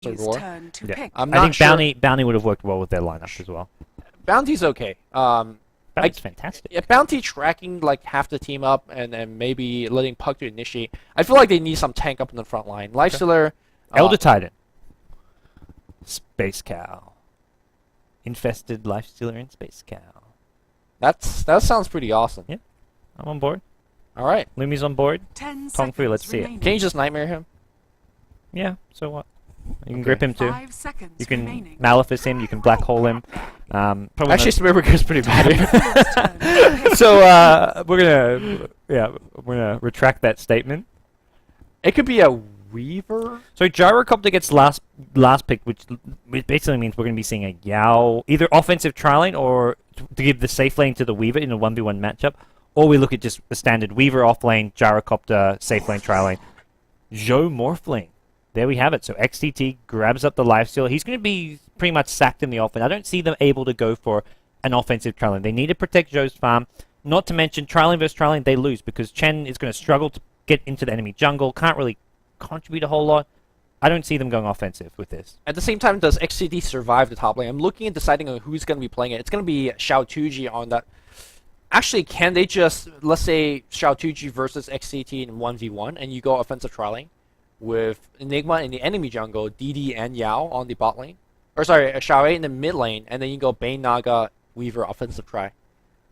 the Roar. Yeah. I'm I not think sure. Bounty would have worked well with their lineup as well. Bounty's okay. Bounty's fantastic. Yeah, Bounty tracking like half the team up and then maybe letting Puck to initiate. I feel like they need some tank up in the front line. Lifestealer, Elder Titan. Space Cow. Infested Lifestealer and Space Cow. that sounds pretty awesome. Yeah. I'm on board. All right. Lumi's on board. 10 TongFu, let's see it. remaining. Can you just nightmare him? Yeah, so what? You can grip him too. 5 seconds You can remaining. Malefice him, you can black hole him. Probably Actually, Smurberger's pretty bad here. not. So we're gonna retract that statement. It could be a Weaver. So Gyrocopter gets last pick, which basically means we're going to be seeing a Yao, either offensive trialing or to give the safe lane to the Weaver in a 1v1 matchup, or we look at just a standard Weaver off lane, Gyrocopter safe lane trialing. Zhou Morphling. There we have it. So XTT grabs up the lifesteal. He's going to be pretty much sacked in the offense. I don't see them able to go for an offensive trialing. They need to protect Zhou's farm. Not to mention, trialing versus trialing, they lose because Chen is going to struggle to get into the enemy jungle. Can't really contribute a whole lot. I don't see them going offensive with this. At the same time, does XCD survive the top lane? I'm looking at deciding on who's going to be playing it. It's going to be Xiao2Ji on that. Actually, can they just, let's say, Xiao2Ji versus XCT in 1v1, and you go offensive trialing with Enigma in the enemy jungle, DD and Yao on the bot lane? Or sorry, Xiao 8 in the mid lane, and then you go Bane, Naga, Weaver offensive try.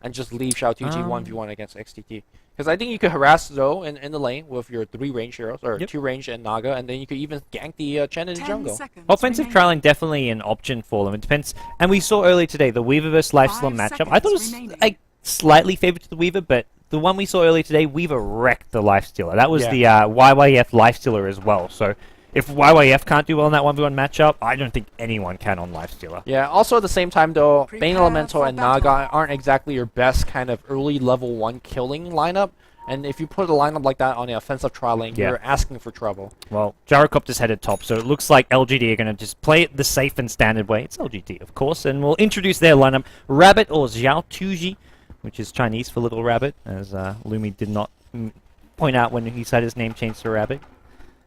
And just leave Xiao2Ji 1v1 against XTT. Because I think you could harass Zhou in the lane with your 3 range heroes, or 2 range and Naga, and then you could even gank the Chen in the 10 jungle. seconds Offensive remaining. trialing definitely an option for them. It depends. And we saw earlier today the Weaver versus Lifestealer 5 matchup. I thought it was seconds like slightly favored to the Weaver, but the one we saw earlier today, Weaver wrecked the Lifestealer. That was Yeah. the YYF Lifestealer as well. So if YYF can't do well in that 1v1 matchup, I don't think anyone can on Lifestealer. Yeah, also at the same time though, Bane Prepare Elemental for and battle. Naga aren't exactly your best kind of early level 1 killing lineup. And if you put a lineup like that on the offensive trialing, Yeah. you're asking for trouble. Well, Gyrocopter's headed top, so it looks like LGD are going to just play it the safe and standard way. It's LGD, of course, and we'll introduce their lineup. Rabbit or Xiao2Ji, which is Chinese for Little Rabbit, as Lumi did not point out when he said his name changed to Rabbit.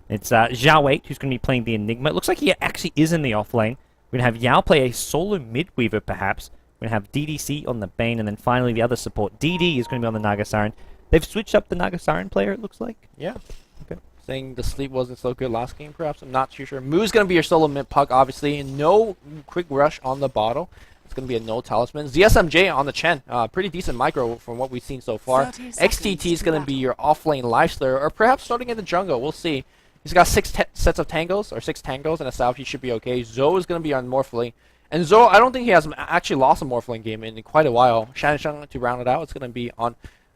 It's Zhao 8, who's going to be playing the Enigma. It looks like he actually is in the off lane. We're going to have Yao play a solo mid-weaver, perhaps. We're going to have DDC on the Bane, and then finally the other support. DD is going to be on the Naga Siren. They've switched up the Naga Siren player, it looks like. Yeah. Okay. Saying the sleep wasn't so good last game, perhaps. I'm not too sure. Moo's going to be your solo mid puck, obviously. No quick rush on the bottle. It's going to be a no talisman. ZSMJ on the Chen. Pretty decent micro from what we've seen so far. 30 seconds XTT is to going to be your off-lane lifestealer, or perhaps starting in the jungle. We'll see. He's got 6 sets of tangos, or 6 tangos in a south. He should be okay. Zhou is going to be on Morphling. And Zhou, I don't think he has actually lost a Morphling game in quite a while. Shansheng, to round it out, it's going to be on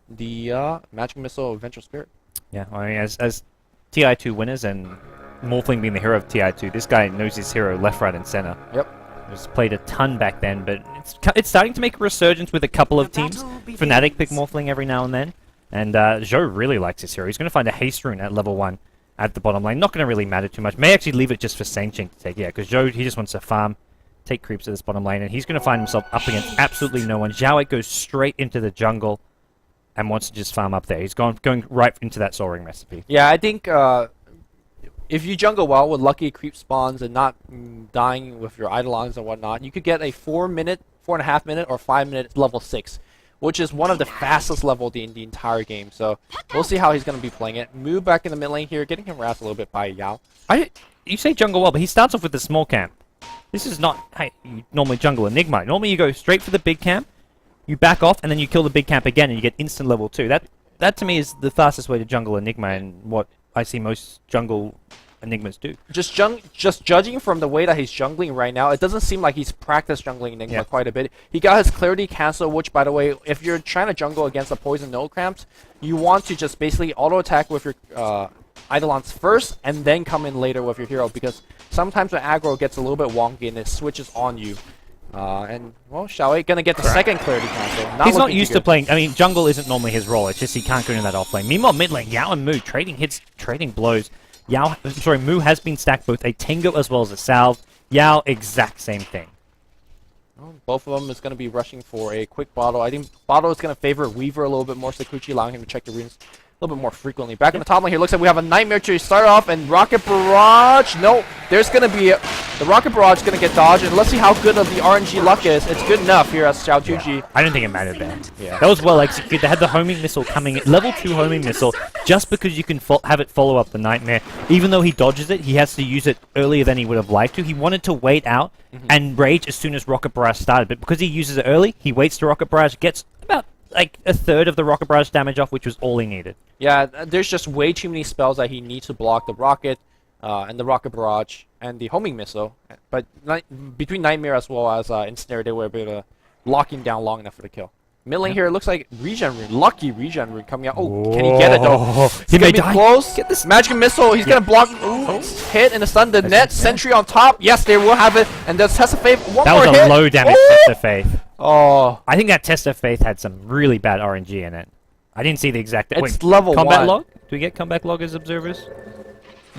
the Magic Missile Adventure Spirit. Yeah, I mean, as TI2 winners and Morphling being the hero of TI2, this guy knows his hero left, right, and center. Yep. He was played a ton back then, but it's starting to make a resurgence with a couple of The teams. battle Fnatic pick begins. Morphling every now and then, and Zhou really likes his hero. He's going to find a haste rune at level 1 at the bottom lane. Not going to really matter too much. May actually leave it just for Saint-Ching to take, yeah, because Zhou, he just wants to farm, take creeps at this bottom lane, and he's going to find himself up against absolutely no one. Zhao goes straight into the jungle and wants to just farm up there. He's going right into that Soul Ring recipe. Yeah, I think if you jungle well with lucky creep spawns and not dying with your Eidolons and whatnot, you could get a 4-minute, 4.5 minute, or 5-minute level 6, which is one of the fastest level in the entire game. So we'll see how he's going to be playing it. Move back in the mid lane here, getting him harassed a little bit by Yao. You say jungle well, but he starts off with the small camp. This is not how you normally jungle Enigma. Normally you go straight for the big camp, you back off, and then you kill the big camp again, and you get instant level 2. That to me is the fastest way to jungle Enigma, and what I see most jungle Enigmas do. Just judging from the way that he's jungling right now, it doesn't seem like he's practiced jungling Enigma quite a bit. He got his Clarity Cancel, which, by the way, if you're trying to jungle against a Poison Node Cramps, you want to just basically auto-attack with your Eidolons first, and then come in later with your hero, because sometimes when aggro gets a little bit wonky and it switches on you. And, well, Xiao gonna get the second Clarity Cancel. He's not looking used too to playing. I mean, jungle isn't normally his role. It's just he can't go into that off lane. Meanwhile, mid lane, Yao and Mu trading hits, trading blows. Mu has been stacked both a Tango as well as a Salve. Yao, exact same thing. Well, both of them is going to be rushing for a quick bottle. I think bottle is going to favor Weaver a little bit more, Sakuchi, allowing him to check the runes little bit more frequently. Back in the top lane here, looks like we have a Nightmare to start off, and Rocket Barrage. No, there's going to be the Rocket Barrage is going to get dodged, and let's see how good of the RNG luck is. It's good enough here as Xiaotuji. Yeah. I don't think it mattered there. Yeah. That was well executed. They had the homing missile coming in, level 2 homing missile, just because you can have it follow up the Nightmare. Even though he dodges it, he has to use it earlier than he would have liked to. He wanted to wait out and rage as soon as Rocket Barrage started, but because he uses it early, he waits to Rocket Barrage, gets about like a third of the Rocket Barrage damage off, which was all he needed. Yeah, there's just way too many spells that he needs to block the Rocket and the Rocket Barrage and the homing missile. But between Nightmare as well as Ensnare, they were able to lock him down long enough for the kill. Mid lane here, it looks like regen rune, lucky regen rune coming out. Oh, can he get it though? He may die. Close. Get this magic missile. He's gonna block. Ooh, hit and the stun. The net sentry on top. Yes, they will have it. And does Test of Faith one that more was hit. a low damage Test of Faith. Oh, I think that Test of Faith had some really bad RNG in it. I didn't see the exact. It's level combat 1. log. Do we get combat log as observers?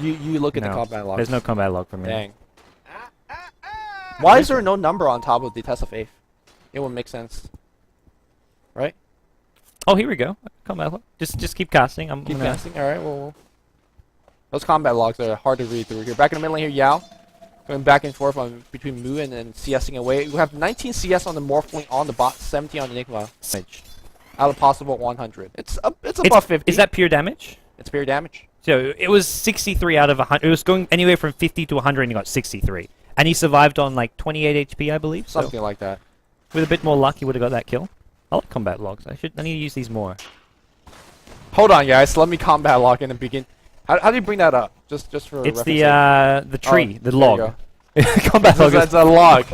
You look at the combat log. There's no combat log for me. Dang. Why is there no number on top of the Test of Faith? It would make sense, right? Oh, here we go. Combat log. Just keep casting. Keep casting. All right. Well, those combat logs are hard to read through here. Back in the middle lane here, Yao. Going back and forth between Mu and CSing away. We have 19 CS on the Morphling on the bot, 17 on Enigma. Out of possible 100. It's above 50. Is that pure damage? It's pure damage. So it was 63 out of 100. It was going anywhere from 50 to 100, and he got 63. And he survived on like 28 HP, I believe. Something like that. With a bit more luck, he would have got that kill. I like combat logs. I need to use these more. Hold on, guys. Let me combat log in and begin. How do you bring that up? Just for it's the tree, the log. Combat log. That's a log.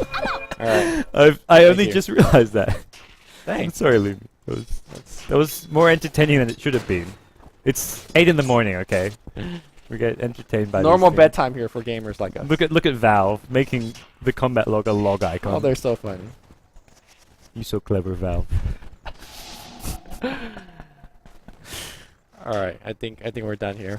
All right. I only just realized that. Thanks. I'm sorry, Lumi. That was more entertaining than it should have been. It's 8 in the morning, okay? We get entertained by normal bedtime here for gamers like us. Look at Valve making the combat log a log icon. Oh, they're so funny. You so clever, Valve. All right, I think we're done here.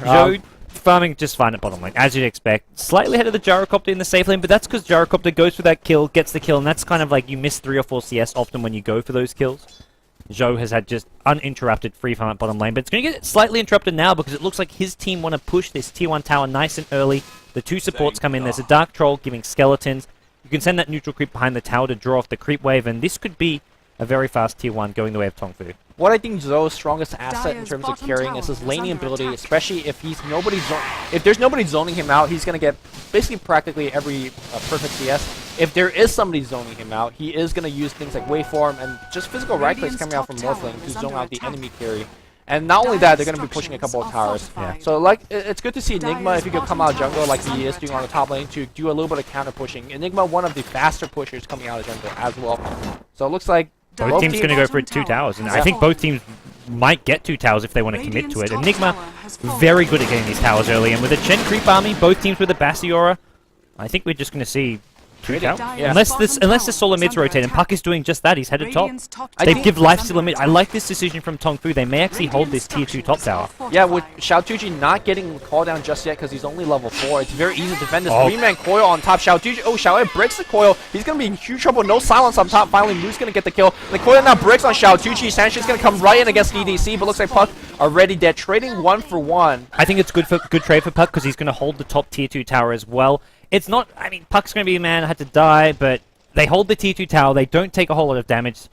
Farming just fine at bottom lane, as you'd expect. Slightly ahead of the Gyrocopter in the safe lane, but that's because Gyrocopter goes for that kill, gets the kill, and that's kind of like you miss 3 or 4 CS often when you go for those kills. Zhou has had just uninterrupted free farm at bottom lane, but it's going to get slightly interrupted now because it looks like his team want to push this tier 1 tower nice and early. The 2 supports come in. There's a Dark Troll giving skeletons. You can send that neutral creep behind the tower to draw off the creep wave, and this could be a very fast tier 1 going the way of TongFu. What I think Zhou's strongest asset in terms of carrying is his laning ability, especially if there's nobody zoning him out, he's going to get basically practically every perfect CS. If there is somebody zoning him out, he is going to use things like waveform and just physical right clicks coming out from Morphling to zone out the enemy carry. And not only that, they're going to be pushing a couple of towers. Yeah. So like, it's good to see Enigma, if he could come out of jungle like he is doing on the top lane, to do a little bit of counter pushing. Enigma, one of the faster pushers coming out of jungle as well. So it looks like both teams going to go for 2 towers, and I think both teams might get 2 towers if they want to commit to it. Enigma, very good at getting these towers early, and with a Chen creep army, both teams with a Basiora, I think we're just going to see 2 towers. Yeah. Unless the solo mids rotate, and Puck is doing just that, he's headed top. They give life to the mid. I like this decision from TongFu. They may actually hold this tier 2 top tower. Yeah, with Xiaotuji not getting called down just yet because he's only level 4, it's very easy to defend this 3-man coil on top. Xiaotuji, Xiaoe breaks the coil. He's going to be in huge trouble. No silence on top. Finally, Moo's going to get the kill. The coil now breaks on Xiaotuji. Sanshin's going to come right in against DDC, but looks like Puck already dead. Trading 1 for 1. I think it's good trade for Puck because he's going to hold the top tier 2 tower as well. It's not, I mean, Puck's going to be a man, had to die, but they hold the tier 2 tower. They don't take a whole lot of damage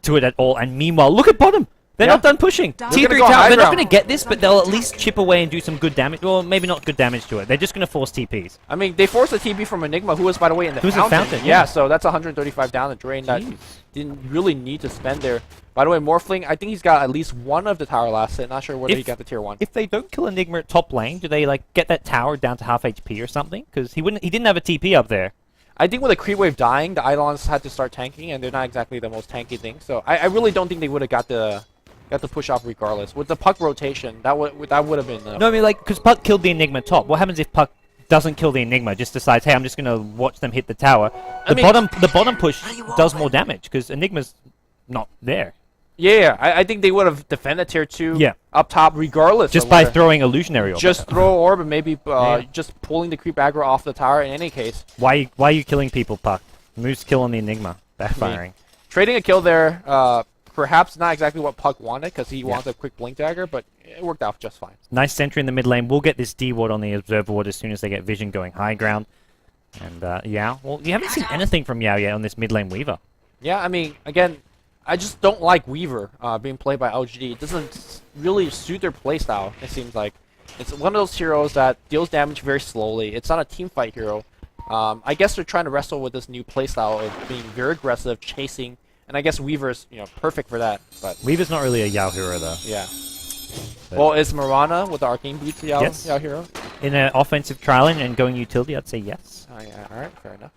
to it at all. And meanwhile, look at bottom. They're not done pushing. Tier 3 tower, they're not going to get this, but they'll at least chip away and do some good damage. Well, maybe not good damage to it. They're just going to force TPs. I mean, they forced a TP from Enigma, who was, by the way, in the fountain. Yeah, so that's 135 down the drain that didn't really need to spend there. By the way, Morphling, I think he's got at least one of the tower last hit. Not sure whether he got the tier 1. If they don't kill Enigma at top lane, do they like get that tower down to half HP or something? Because he didn't have a TP up there. I think with the creep wave dying, the Eidolons had to start tanking, and they're not exactly the most tanky thing. So I really don't think they would have got the push off regardless. With the Puck rotation, that would have been. No, I mean like because Puck killed the Enigma top. What happens if Puck doesn't kill the Enigma? Just decides, hey, I'm just gonna watch them hit the tower. The bottom push does more damage because Enigma's not there. Yeah, I think they would have defended tier 2 up top regardless. Just by throwing illusionary orb. Just throw orb and maybe just pulling the creep aggro off the tower in any case. Why are you killing people, Puck? Moose killing the Enigma. Backfiring. Trading a kill there. Perhaps not exactly what Puck wanted, because he wants a quick blink dagger, but it worked out just fine. Nice sentry in the mid lane. We'll get this D ward on the observer ward as soon as they get vision going high ground. And Yao, well, you haven't seen anything from Yao yet on this mid lane Weaver. Yeah, I mean, again, I just don't like Weaver being played by LGD. It doesn't really suit their playstyle, it seems like. It's one of those heroes that deals damage very slowly. It's not a team fight hero. I guess they're trying to wrestle with this new playstyle of being very aggressive, chasing, and I guess Weaver's perfect for that. But Weaver's not really a Yao hero though. yeah. But Well, is Mirana with the arcane boots Yao hero? in an offensive trialing and going utility, I'd say yes. Oh yeah, alright, fair enough.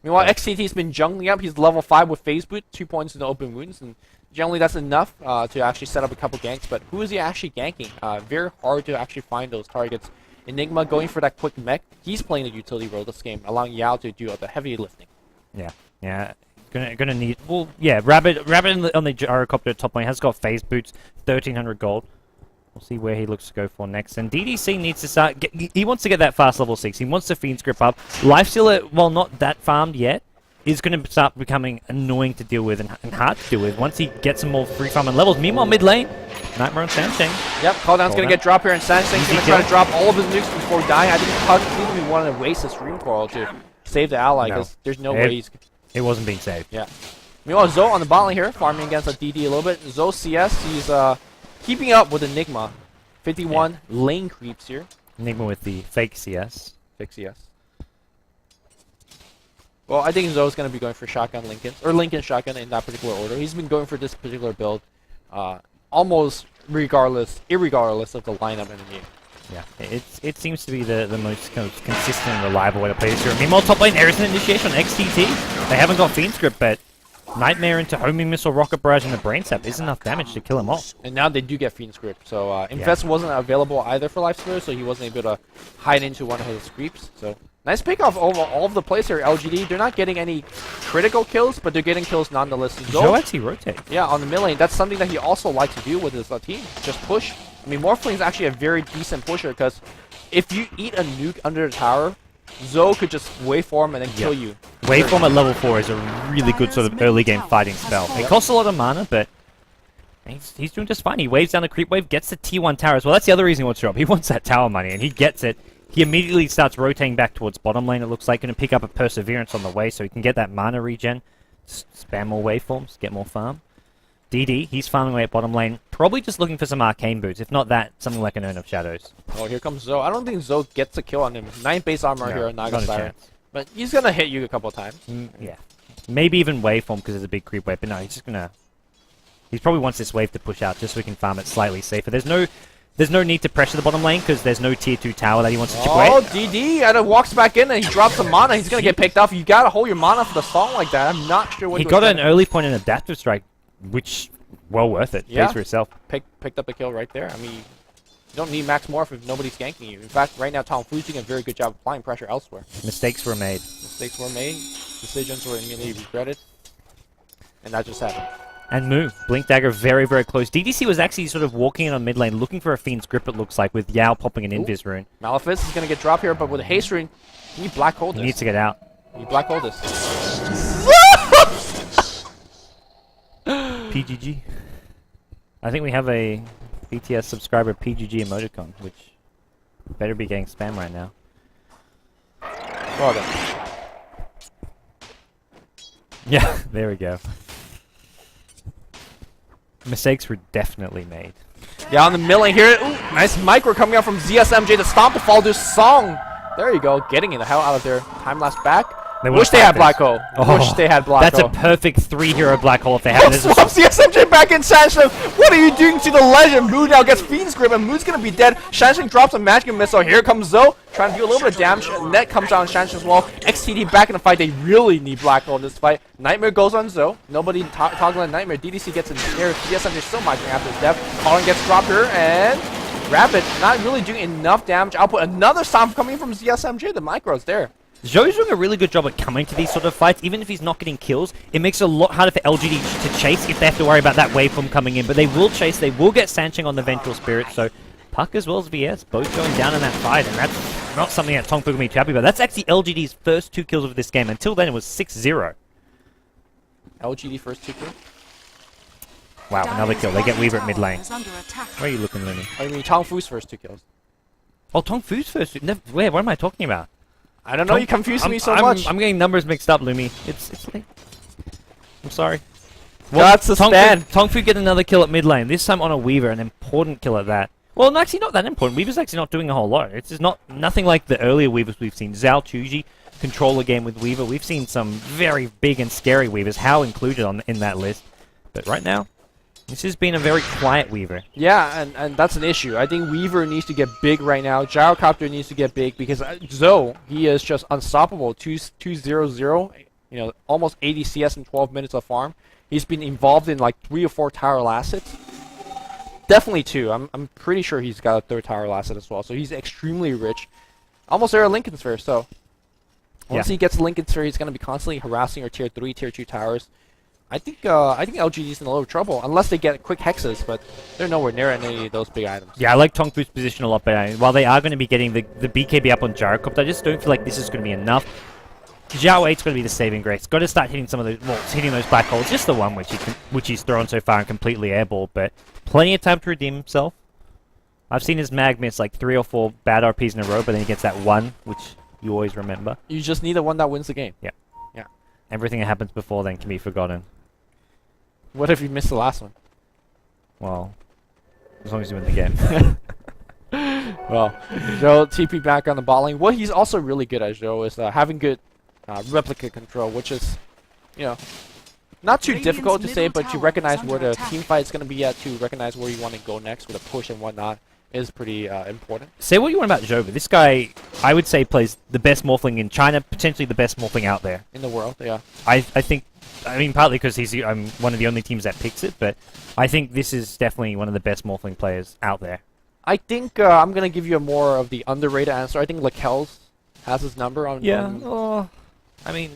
Meanwhile, XCT's been jungling up. He's level 5 with phase boot, 2 points in the open wounds, and generally that's enough to actually set up a couple ganks. But who is he actually ganking? Very hard to actually find those targets. Enigma going for that quick mech. He's playing the utility role this game, allowing Yao to do the heavy lifting. Yeah. Gonna need. Well, yeah. Rabbit on the gyrocopter top lane has got phase boots, 1300 gold. We'll see where he looks to go for next. And DDC needs to start. He wants to get that fast level 6. He wants the Fiend's Grip up. Lifestealer, while not that farmed yet, is going to start becoming annoying to deal with and hard to deal with once he gets some more free farming levels. Meanwhile, mid lane, Nightmare on Sansheng. Yep, Calldown's going to get dropped here, and Sansheng's going to try to drop all of his nukes before dying. I think Puck really wanted to waste his Stream Coral to save the ally, because there's no way he's... It wasn't being saved. Yeah. Meanwhile, Zoe on the bot lane here, farming against a DD a little bit. Zoe CS, he's keeping up with Enigma. 51 lane creeps here. Enigma with the fake CS. Fake CS. Well, I think Zoe's going to be going for shotgun Lincoln, or Lincoln shotgun in that particular order. He's been going for this particular build almost irregardless of the lineup enemy. Yeah, it seems to be the most kind of consistent and reliable way to play this hero. Meanwhile, top lane, there is an initiation on XTT. They haven't got Fiend's Grip, but Nightmare into Homing Missile, Rocket Barrage, and the Brain Sap is enough damage to kill him off. And now they do get Fiend's Grip. So Infest wasn't available either for Lifestealer, so he wasn't able to hide into one of his creeps. So nice pick off over all of the plays here, LGD. They're not getting any critical kills, but they're getting kills nonetheless. Joe actually rotates. Yeah, on the mid lane. That's something that he also likes to do with his team. Just push. I mean, Morphling is actually a very decent pusher, because if you eat a nuke under the tower, Zoe could just waveform and then kill you. Waveform at level 4 is a really good sort of early game fighting spell. It costs a lot of mana, but he's doing just fine. He waves down the creep wave, gets the T1 tower as well. That's the other reason he wants to drop. He wants that tower money, and he gets it. He immediately starts rotating back towards bottom lane, it looks like, going to pick up a Perseverance on the way so he can get that mana regen. Spam more waveforms, get more farm. DD, he's farming away at bottom lane, probably just looking for some arcane boots. If not that, something like an Urn of Shadows. Oh, here comes Zoe. I don't think Zoe gets a kill on him. 9 base armor here on Naga Siren. But he's going to hit you a couple of times. Yeah. Maybe even waveform because there's a big creep wave, but no, he's just going to... He probably wants this wave to push out just so we can farm it slightly safer. There's no need to pressure the bottom lane because there's no tier 2 tower that he wants to chip away. Oh, DD and walks back in and he drops some mana. He's going to get picked off. You got to hold your mana for the song like that. I'm not sure what he got an early point in Adaptive Strike, which... Well worth it. Yeah. Pays for itself. Picked up a kill right there. I mean, you don't need max morph if nobody's ganking you. In fact, right now, TongFu's doing a very good job applying pressure elsewhere. Mistakes were made. Mistakes were made. Decisions were immediately regretted. And that just happened. And move. Blink Dagger very, very close. DDC was actually sort of walking in on mid lane, looking for a Fiend's Grip, it looks like, with Yao popping an Invis rune. Malefice is going to get dropped here, but with a haste rune, you need black hole this. He needs to get out. You black hole this. PGG. I think we have a BTS subscriber PGG emoticon, which better be getting spam right now. Well done. Yeah, there we go. Mistakes were definitely made. Yeah, on the milling here. Ooh, nice micro coming out from ZSMJ to stomp the fall this song. There you go, getting the hell out of there. Time lapse back. Wish they had Black Hole. Wish they had Black Hole. That's a perfect 3-hero Black Hole if they had it. Swap CSMJ back in Shansheng. What are you doing to the legend? Moon now gets Fiend's Grip and Moon's gonna be dead. Shansheng drops a magic missile. Here comes Zoe, trying to do a little bit of damage. Net comes out on Shansheng as well. XTD back in the fight. They really need Black Hole in this fight. Nightmare goes on Zoe. Nobody toggling Nightmare. DDC gets in there. CSMJ still migrating after his death. Colin gets dropped here and Rabbit not really doing enough damage output. Another stomp coming from ZSMJ. The micro's there. Zhou's doing a really good job at coming to these sort of fights. Even if he's not getting kills, it makes it a lot harder for LGD to chase if they have to worry about that waveform coming in. But they will chase, they will get Sancheng on the Ventral Spirit, so Puck as well as VS both going down in that fight, and that's not something that TongFu can be happy about. That's actually LGD's first 2 kills of this game. Until then, it was 6-0. LGD first 2 kills? Wow, another kill. They get Weaver at mid lane. Where are you looking, Lumi? I mean, TongFu's first 2 kills. Oh, TongFu's first. Where? What am I talking about? I don't know. You confused me so much. I'm getting numbers mixed up, Lumi. It's like... I'm sorry. That's the stand. TongFu get another kill at mid lane. This time on a Weaver, an important kill at that. Well, no, actually not that important. Weaver's actually not doing a whole lot. It's just nothing like the earlier Weavers we've seen. Zhao Tuji control a game with Weaver. We've seen some very big and scary Weavers. How included in that list. But right now, this has been a very quiet Weaver. Yeah, and that's an issue. I think Weaver needs to get big right now. Gyrocopter needs to get big because Zoe, he is just unstoppable. 2-0-0, you know, almost 80 CS in 12 minutes of farm. He's been involved in like 3 or 4 tower assets. Definitely 2. I'm pretty sure he's got a 3rd tower asset as well. So he's extremely rich. Almost there at Lincoln Sphere. So once he gets Lincoln Sphere, he's going to be constantly harassing our tier 3, tier 2 towers. I think LGD's in a little trouble unless they get quick hexes, but they're nowhere near any of those big items. Yeah, I like TongFu's position a lot better. While they are going to be getting the BKB up on Gyrocopter, I just don't feel like this is going to be enough. Zhao 8's going to be the saving grace. Got to start hitting some of those, hitting those black holes. Just the one which he's thrown so far and completely airball, but plenty of time to redeem himself. I've seen his mag miss like 3 or 4 bad RPs in a row, but then he gets that one, which you always remember. You just need the one that wins the game. Yeah. Everything that happens before then can be forgotten. What if you missed the last one? Well, as long as you win the game. Well, Joe TP back on the bot lane. What he's also really good at, Joe, is having good replica control, which is, you know, not too difficult to say, but to recognize where the team fight is going to be at, to recognize where you want to go next with a push and whatnot, is pretty important. Say what you want about Zhou, but this guy, I would say, plays the best Morphling in China, potentially the best Morphling out there. In the world, yeah. I think, I mean, partly because he's one of the only teams that picks it, but I think this is definitely one of the best Morphling players out there. I think I'm going to give you a more of the underrated answer. I think Lakel's has his number on... I mean...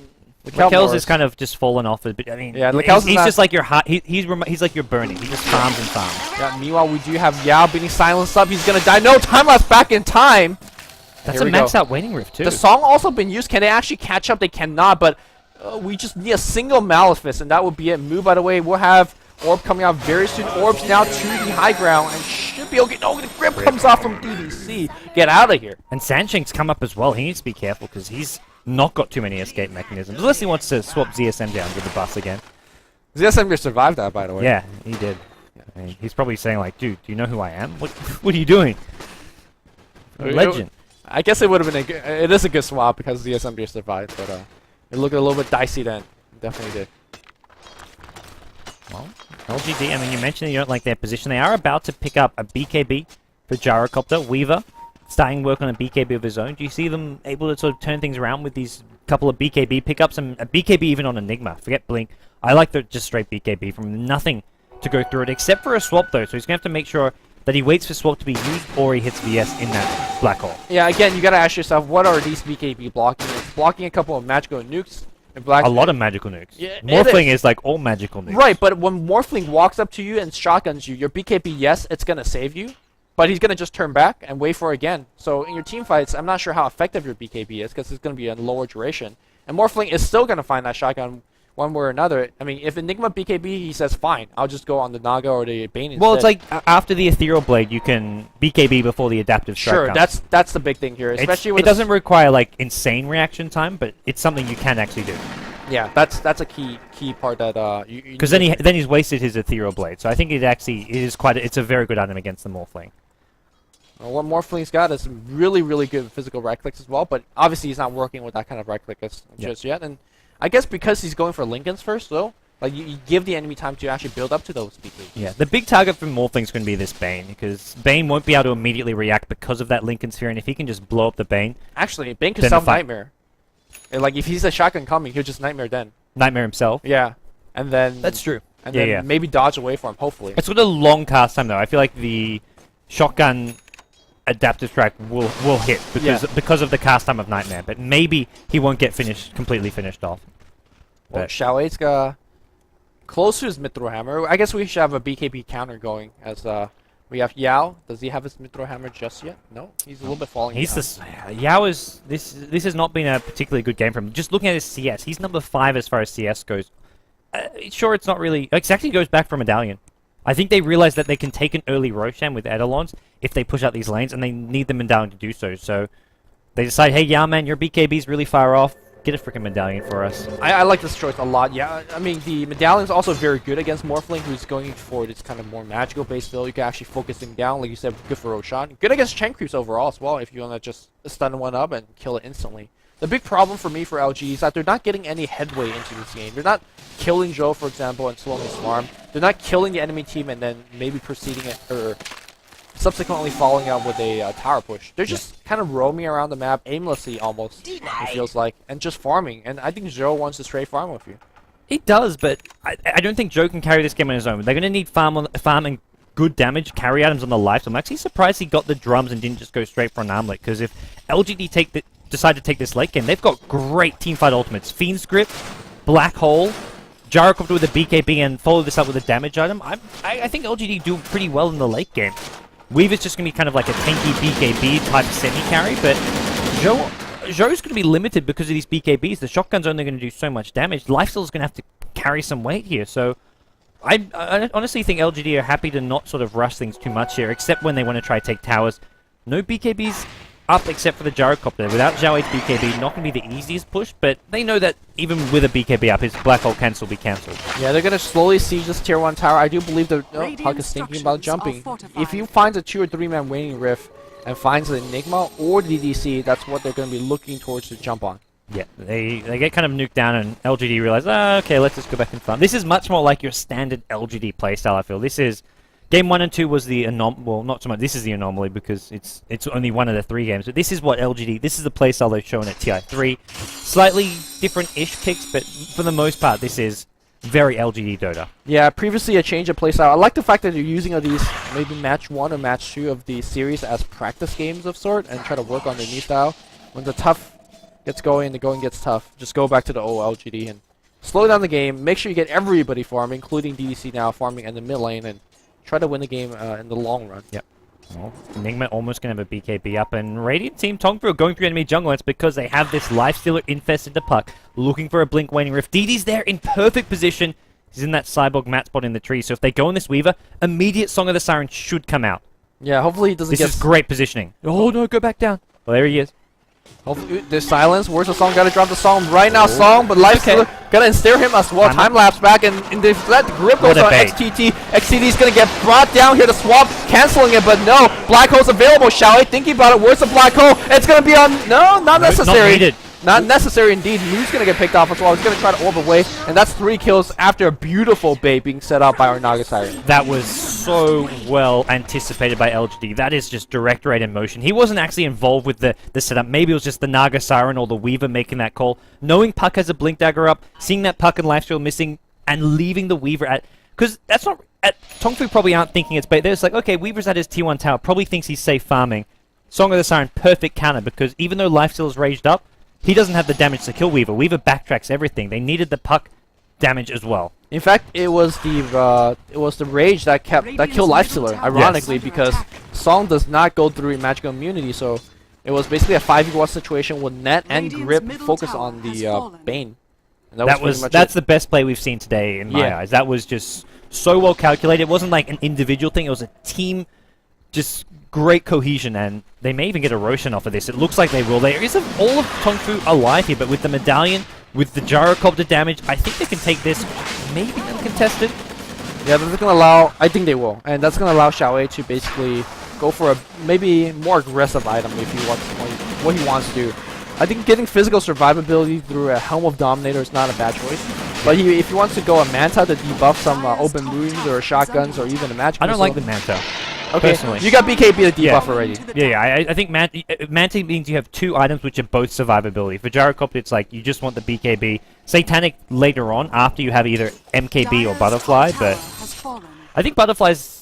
Lakel's is kind of just fallen off a bit. I mean, yeah, he's just like your he's like your Bernie. He just farms and farms. Yeah. Meanwhile, we do have Yao being silenced up. He's gonna die. No, time lapse back in time. That's a maxed out Waning Rift too. The song also been used. Can they actually catch up? They cannot. But we just need a single Malefice, and that would be it. Moo, by the way, we'll have Orb coming out very soon. Orb's now to the high ground and should be okay. No, the grip comes off from DBC. Get out of here. And Sandshank's come up as well. He needs to be careful because he's not got too many escape mechanisms. Unless he wants to swap ZSM down with the bus again. ZSM survived that, by the way. Yeah, he did. I mean, he's probably saying like, dude, do you know who I am? What are you doing? Legend. I guess it would have been it is a good swap because ZSM survived, but it looked a little bit dicey then. It definitely did. Well, LGD, I mean, you mentioned you don't like their position. They are about to pick up a BKB for Gyrocopter. Weaver starting work on a BKB of his own. Do you see them able to sort of turn things around with these couple of BKB pickups and a BKB even on Enigma? Forget Blink. I like the just straight BKB from nothing to go through it, except for a swap though. So he's going to have to make sure that he waits for swap to be used or he hits VS in that black hole. Yeah, again, you got to ask yourself, what are these BKB blocking? It's blocking a couple of magical nukes. And a lot of magical nukes. Yeah, Morphling is like all magical nukes. Right, but when Morphling walks up to you and shotguns you, your BKB, yes, it's going to save you. But he's going to just turn back and wait for it again. So in your team fights, I'm not sure how effective your BKB is because it's going to be a lower duration. And Morphling is still going to find that shotgun one way or another. I mean, if Enigma BKB, he says, fine, I'll just go on the Naga or the Bane instead. Well, it's like after the Ethereal Blade, you can BKB before the adaptive strike Sure, comes. that's the big thing here. Especially it doesn't require like insane reaction time, but it's something you can actually do. Yeah, that's a key part that because then he's wasted his Ethereal Blade. So I think it's a very good item against the Morphling. What Morphling's got is really, really good physical right clicks as well, but obviously he's not working with that kind of right click just yet. And I guess because he's going for Lincolns first, though, like you give the enemy time to actually build up to those BKBs. Yeah, the big target for Morphling's going to be this Bane, because Bane won't be able to immediately react because of that Lincoln Sphere, and if he can just blow up the Bane... Actually, Bane could self-Nightmare. Like, if he's a shotgun coming, he'll just Nightmare then. Nightmare himself? Yeah. And then... That's true. And then maybe dodge away from him, hopefully. It's got a long cast time, though. I feel like the shotgun adaptive strike will hit because of the cast time of Nightmare, but maybe he won't get completely finished off. Well, Xiao 8's close to his mid-throw hammer. I guess we should have a BKB counter going as we have Yao. Does he have his mid-throw hammer just yet? No, he's a little bit falling behind. Yao is this has not been a particularly good game for him. Just looking at his CS, he's number 5 as far as CS goes. Sure, it's not really. It actually goes back for Medallion. I think they realize that they can take an early Roshan with Eidolons if they push out these lanes, and they need the Medallion to do so. So they decide, hey, yeah, man, your BKB's really far off. Get a freaking Medallion for us. I like this choice a lot. Yeah, I mean, the Medallion's also very good against Morphling, who's going for this kind of more magical-based build. You can actually focus him down, like you said, good for Roshan. Good against Chain Creeps overall as well, if you want to just stun one up and kill it instantly. The big problem for me for LG is that they're not getting any headway into this game. They're not killing Joe, for example, and slowing his farm. They're not killing the enemy team and then maybe proceeding it, or subsequently following up with a tower push. They're just kind of roaming around the map aimlessly almost, it feels like, and just farming. And I think Joe wants to straight farm with you. He does, but I don't think Joe can carry this game on his own. They're going to need farm and good damage, carry items on the life. So I'm actually surprised he got the drums and didn't just go straight for an armlet, because if LGD decide to take this late game, they've got great teamfight ultimates. Fiend's Grip, Black Hole, Gyrocopter with a BKB, and follow this up with a damage item. I think LGD do pretty well in the late game. Weaver's just going to be kind of like a tanky BKB type semi-carry, but Joe's going to be limited because of these BKBs. The shotgun's only going to do so much damage. Lifesteal's going to have to carry some weight here, so I honestly think LGD are happy to not sort of rush things too much here, except when they want to try to take towers. No BKBs up except for the Gyrocopter. Without Zhao 8's BKB, not going to be the easiest push, but they know that even with a BKB up, his Black Hole can still be cancelled. Yeah, they're going to slowly siege this tier 1 tower. I do believe that Puck is thinking about jumping. If he finds a 2 or 3 man waning rift and finds the Enigma or the DDC, that's what they're going to be looking towards to jump on. Yeah, they get kind of nuked down, and LGD realize, okay, let's just go back and farm. This is much more like your standard LGD playstyle, I feel. This is... Game 1 and 2 was the well, not so much. This is the anomaly because it's only one of the 3 games. But this is what LGD. This is the playstyle they've shown at TI3. Slightly different-ish picks, but for the most part, this is very LGD Dota. Yeah, previously a change of playstyle. I like the fact that you're using these maybe match 1 or match 2 of the series as practice games of sort, and try to work on their new style. When the tough gets going, the going gets tough. Just go back to the old LGD and slow down the game. Make sure you get everybody farming, including DDC now farming in the mid lane, and try to win the game in the long run. Yep. Well, Enigma almost going to have a BKB up, and Radiant Team TongFu are going through enemy jungle. It's because they have this Lifestealer infested the puck, looking for a Blink Waning Rift. DD's there in perfect position. He's in that Cyborg mat spot in the tree, so if they go in this Weaver, immediate Song of the Siren should come out. Yeah, hopefully he doesn't get... This is great positioning. Oh no, go back down. Well, there he is. Hopefully, there's silence. Where's the Song? Gotta drop the Song right now. Song, but Lifestealer gonna ensnare him as well. Time lapse back, and they let the grip goes on XTT. XTT's gonna get brought down here to swap, canceling it, but no. Black Hole's available. Shall I thinking about it? Where's the Black Hole? It's gonna be on. No, not necessary. Not needed. Not necessary indeed. Moo's gonna get picked off as well. He's gonna try to orb away, and that's 3 kills after a beautiful bait being set up by our Naga Siren. That was so well anticipated by LGD. That is just direct rate in motion. He wasn't actually involved with the setup. Maybe it was just the Naga Siren or the Weaver making that call. Knowing Puck has a Blink Dagger up, seeing that Puck and Lifesteal missing, and leaving the Weaver at... Because that's not... TongFu probably aren't thinking it's bait. They're just like, okay, Weaver's at his T1 tower, probably thinks he's safe farming. Song of the Siren, perfect counter, because even though Lifesteal is raged up, he doesn't have the damage to kill Weaver. Weaver backtracks everything. They needed the puck damage as well. In fact, it was the rage that killed Lifestealer, ironically, because Song does not go through magical immunity, so it was basically a 5v1 situation with net and grip focus on the Bane. And that's the best play we've seen today in my eyes. That was just so well calculated. It wasn't like an individual thing. It was a team, just great cohesion, and they may even get a Roshan off of this. It looks like they will. There is all of TongFu alive here, but with the Medallion, with the Gyrocopter damage, I think they can take this maybe uncontested. Yeah, that's going to allow... I think they will. And that's going to allow Xiaowei to basically go for a maybe more aggressive item if he wants what he wants to do. I think getting physical survivability through a Helm of Dominator is not a bad choice. But if he wants to go a Manta to debuff some open wounds or shotguns or even a magic missile, I don't like the Manta. Okay, personally. You got BKB to debuff already. Yeah, I think Manta means you have 2 items which are both survivability. For Gyrocopter, it's like you just want the BKB. Satanic later on, after you have either MKB or Butterfly, but I think Butterfly's...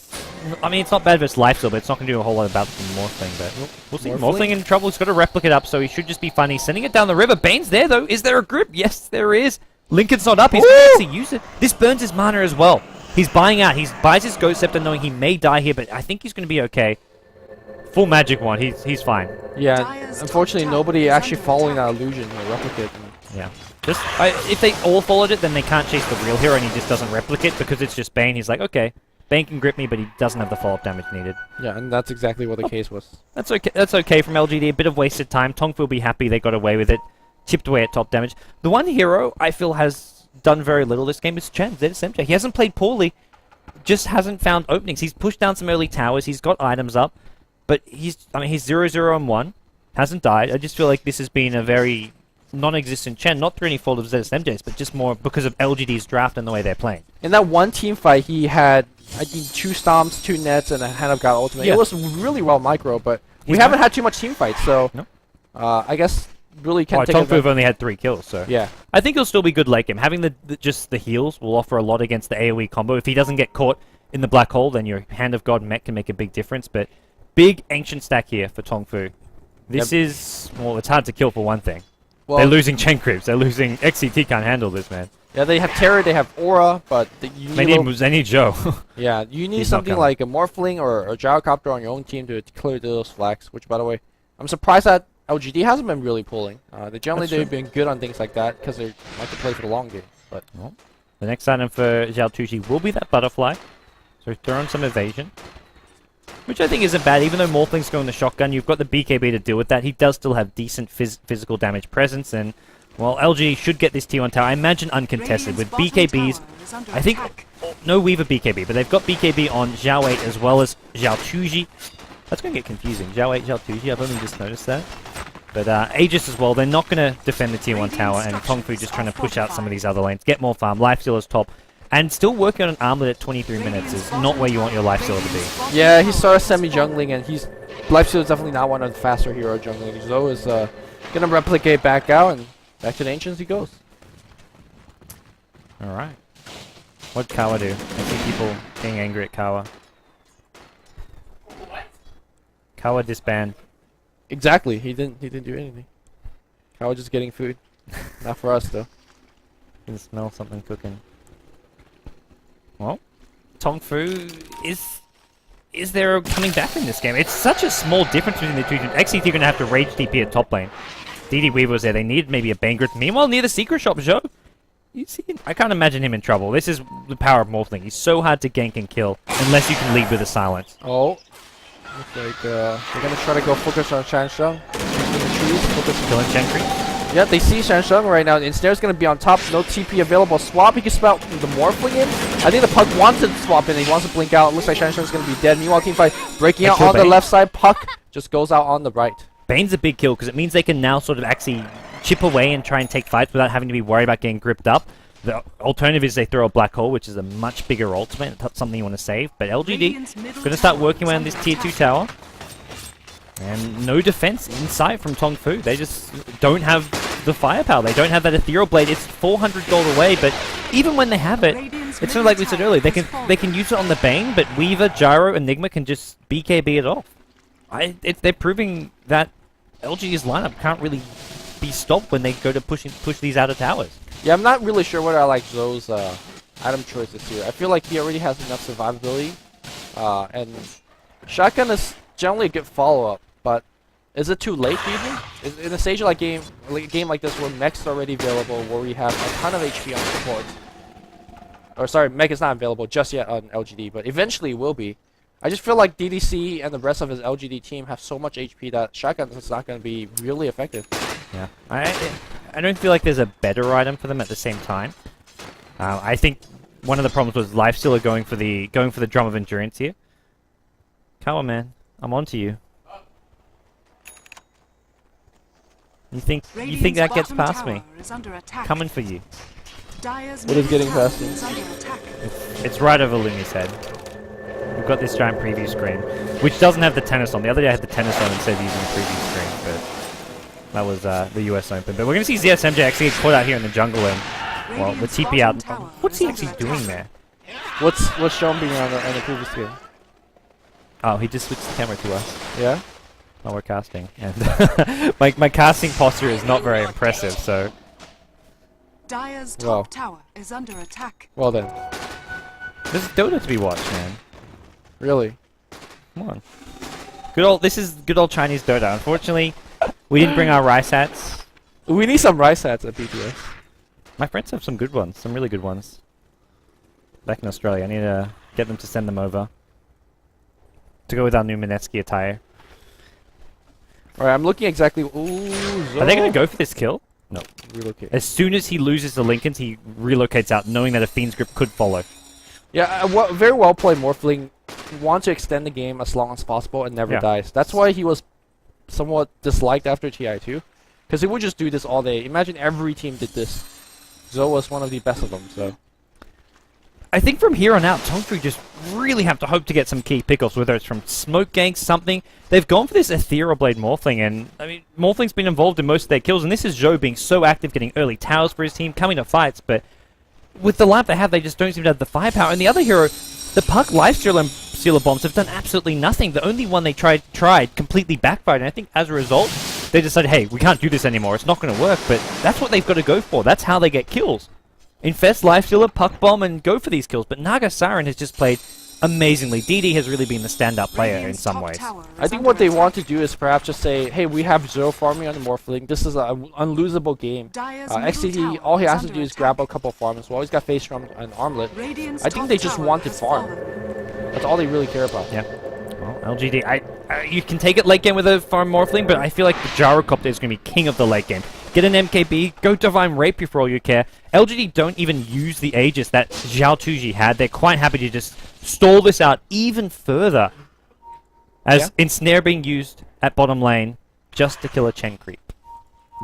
I mean, it's not bad versus Lifesteal, but it's not going to do a whole lot about the Morphling, but we'll see. Morphling in trouble. He's got to replicate up, so he should just be fine. He's sending it down the river. Bane's there, though. Is there a grip? Yes, there is. Lincoln's not up. He's going to actually use it. This burns his mana as well. He's buying out. He buys his Ghost Scepter knowing he may die here, but I think he's going to be okay. Full magic one. He's fine. Yeah, unfortunately, nobody actually following that illusion or replicate. Yeah. If they all followed it, then they can't chase the real hero, and he just doesn't replicate because it's just Bane. He's like, okay, Bane can grip me, but he doesn't have the follow-up damage needed. Yeah, and that's exactly what the case was. That's okay. That's okay from LGD. A bit of wasted time. TongFu will be happy they got away with it. Chipped away at top damage. The one hero I feel has done very little this game is Chen, ZSMJ. He hasn't played poorly, just hasn't found openings. He's pushed down some early towers. He's got items up, but he's 0-0-1. Hasn't died. I just feel like this has been a very non-existent Chen, not through any fault of ZSMJ's, but just more because of LGD's draft and the way they're playing. In that one team fight, he had, I think, 2 stomps, 2 nets, and a hand of God ultimate. Yeah. It was really well micro, but we He's haven't had too much team fights, so No. I guess really can't take TongFu advantage. have only had 3 kills, so Yeah. I think he'll still be good late game. Having just the heals will offer a lot against the AoE combo. If he doesn't get caught in the black hole, then your Hand of God mech can make a big difference. But big ancient stack here for TongFu. This is, well, it's hard to kill for one thing. Well, They're losing Chen creeps. They're losing XCT. Can't handle this, man. yeah, they have Terror, they have Aura, but you need They need Joe. yeah, you need He's not something coming. like a Morphling or a Gyrocopter on your own team to clear those flags. Which, by the way, I'm surprised that LGD hasn't been really pulling. They've been good on things like that because they like to play for the long game. But Well, the next item for Zhao Tuji will be that butterfly. So throw on some evasion. Which I think isn't bad, even though Morphling's going the shotgun, you've got the BKB to deal with that. He does still have decent physical damage presence, and, well, LG should get this T1 tower, I imagine uncontested, with BKBs. I think, no Weaver BKB, but they've got BKB on Zhao 8 as well as Zhao Tuji. That's going to get confusing. Zhao 8, Zhao Tuji, I've only just noticed that. But Aegis as well, they're not going to defend the Tier 1 tower, and TongFu just trying to push out some of these other lanes, get more farm, Lifesteal is top. And still working on an armlet at 23 minutes is not where you want your Lifesteal to be. yeah, he started semi-jungling, and Lifesteal is definitely not one of the faster hero jungling. Zoe is gonna replicate back out, and back to the Ancients he goes. Alright. What'd Kawa do? I see people getting angry at Kawa. Kawa disband. Exactly, he didn't do anything. I was just getting food. Not for us though. Can smell something cooking. Well, TongFu is there coming back in this game? It's such a small difference between the two teams. XCT are going to have to rage TP at top lane. DD Weaver was there. They needed maybe a Bangrit. Meanwhile, near the secret shop, Zhou, you see, I can't imagine him in trouble. This is the power of Morphling. He's so hard to gank and kill unless you can lead with a silence. Oh. Looks like they're gonna try to go focus on Shansheng. Killing Chenkri. Yeah, they see Shansheng right now. Ensnare's gonna be on top. No TP available. Swap, he can spell the Morphling in. I think the Puck wants to swap in. He wants to blink out. Looks like Shansheng's gonna be dead. Meanwhile, teamfight breaking out on the left side. Puck just goes out on the right. Bane's a big kill because it means they can now sort of actually chip away and try and take fights without having to be worried about getting gripped up. The alternative is they throw a black hole, which is a much bigger ultimate. That's something you want to save. But LGD going to start working around this tier 2 tower. And no defense in sight from TongFu. They just don't have the firepower. They don't have that ethereal blade. It's 400 gold away, but even when they have it, it's sort of like we said earlier. They can use it on the Bane, but Weaver, Gyro, Enigma can just BKB it off. They're proving that LG's lineup can't really be stopped when they go to push these outer towers. Yeah, I'm not really sure whether I like Zoe's item choices here. I feel like he already has enough survivability, and shotgun is generally a good follow-up. But is it too late, do you think? In a stage like a game like this where mech's already available, where we have a ton of HP on support, or sorry, mech is not available just yet on LGD, but eventually will be. I just feel like DDC and the rest of his LGD team have so much HP that shotgun is not going to be really effective. Yeah, I don't feel like there's a better item for them at the same time. I think one of the problems was Lifesteal are going for the drum of endurance here. Kawa, man, I'm onto you. You think that gets past me? Coming for you. What is getting past me? It's right over Lumi's head. We've got this giant preview screen, which doesn't have the tennis on. The other day I had the tennis on instead of using the preview screen, but that was the US Open. But we're going to see ZSMJ actually get caught out here in the jungle, and, well, the TP out. What's he actually doing there? What's shown being on the previous game? Oh, he just switched the camera to us. Yeah? While we're casting. And my casting posture is not very impressive, so... Dire's top tower is under attack. Well then. There's Dota to be watched, man. Really? Come on. This is good old Chinese Dota. Unfortunately, we didn't bring our rice hats. We need some rice hats at BTS. My friends have some good ones, some really good ones. Back in Australia, I need to get them to send them over. To go with our new Mineski attire. Alright, I'm looking exactly. Ooh, Are they going to go for this kill? No. relocate? As soon as he loses the Lincolns, he relocates out, knowing that a Fiend's Grip could follow. Yeah, very well played. Morphling wants to extend the game as long as possible and never dies. That's why he was somewhat disliked after TI2, because he would just do this all day. Imagine every team did this. Zoe was one of the best of them. So I think from here on out, TongFu just really have to hope to get some key pickups, whether it's from smoke ganks, something. They've gone for this Ethereal Blade Morphling, and I mean, Morphling's been involved in most of their kills, and this is Zhou being so active, getting early towers for his team, coming to fights, but with the lineup they have, they just don't seem to have the firepower. And the other hero, the Puck Lifestealer Bombs have done absolutely nothing. The only one they tried completely backfired, and I think as a result, they decided, hey, we can't do this anymore, it's not going to work, but that's what they've got to go for. That's how they get kills. Infest, Lifestealer, Puck Bomb, and go for these kills. But Naga Siren has just played amazingly. DD has really been the standout player in some ways. I think what they want to do is perhaps just say, hey, we have Zero farming on the Morphling. This is an unlosable game. XCT, all he has to do is grab a couple farms. Well, he's got Face Drum and Armlet. I think they just want to farm. That's all they really care about. Yeah. Well, LGD, you can take it late game with a farm Morphling, but I feel like the Gyrocopter is going to be king of the late game. Get an MKB, go Divine Rapier for all you care. LGD don't even use the Aegis that Zhao Tuji had. They're quite happy to just stall this out even further. As Ensnare being used at bottom lane just to kill a Chen creep.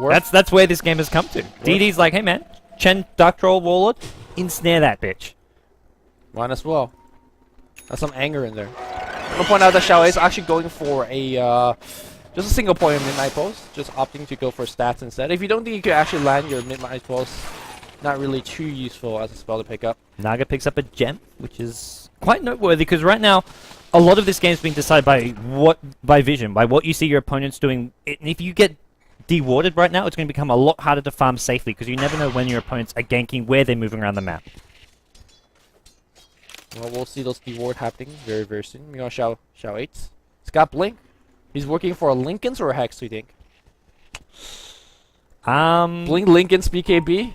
That's where this game has come to. DD's like, hey man, Chen Dark Troll Warlord, Ensnare that bitch. Might as well. That's some anger in there. I'm going to point out that Xiao is actually going for a just a single point in Midnight Pulse, just opting to go for stats instead. If you don't think you could actually land your Midnight Pulse, not really too useful as a spell to pick up. Naga picks up a gem, which is quite noteworthy, because right now, a lot of this game is being decided by vision, by what you see your opponents doing. And if you get dewarded right now, it's going to become a lot harder to farm safely, because you never know when your opponents are ganking, where they're moving around the map. Well, we'll see those deward happening very, very soon. We got Xiao 8s. He's got Blink. He's working for a Lincolns or a Hex, do you think? Blink Lincolns BKB?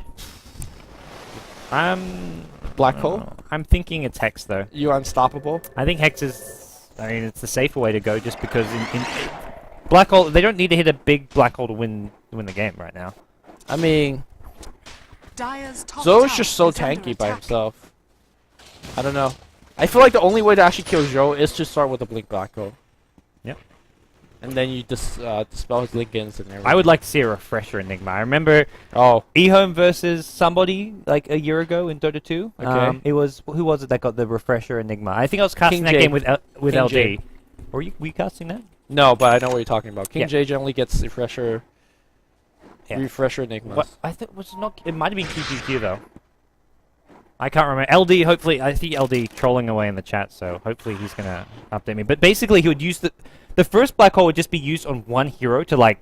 Black Hole? I'm thinking it's Hex, though. You unstoppable? I think Hex is... I mean, it's the safer way to go, just because in Black Hole... They don't need to hit a big Black Hole to win the game right now. I mean... Zhou's just so tanky by himself. I don't know. I feel like the only way to actually kill Zhou is to start with a Blink Black Hole. Yep. And then you dispel his Lincolns and everything. I would like to see a refresher Enigma. I remember eHome versus somebody like a year ago in Dota 2. Okay. It was... Who was it that got the refresher Enigma? I think I was casting that game with LG. J. Were you casting that? No, but I know what you're talking about. King J generally gets refresher Enigmas. What? I think was not... It might have been QQQ, though. I can't remember. LD, hopefully... I see LD trolling away in the chat, so hopefully he's going to update me. But basically, he would use the first Black Hole would just be used on one hero to, like,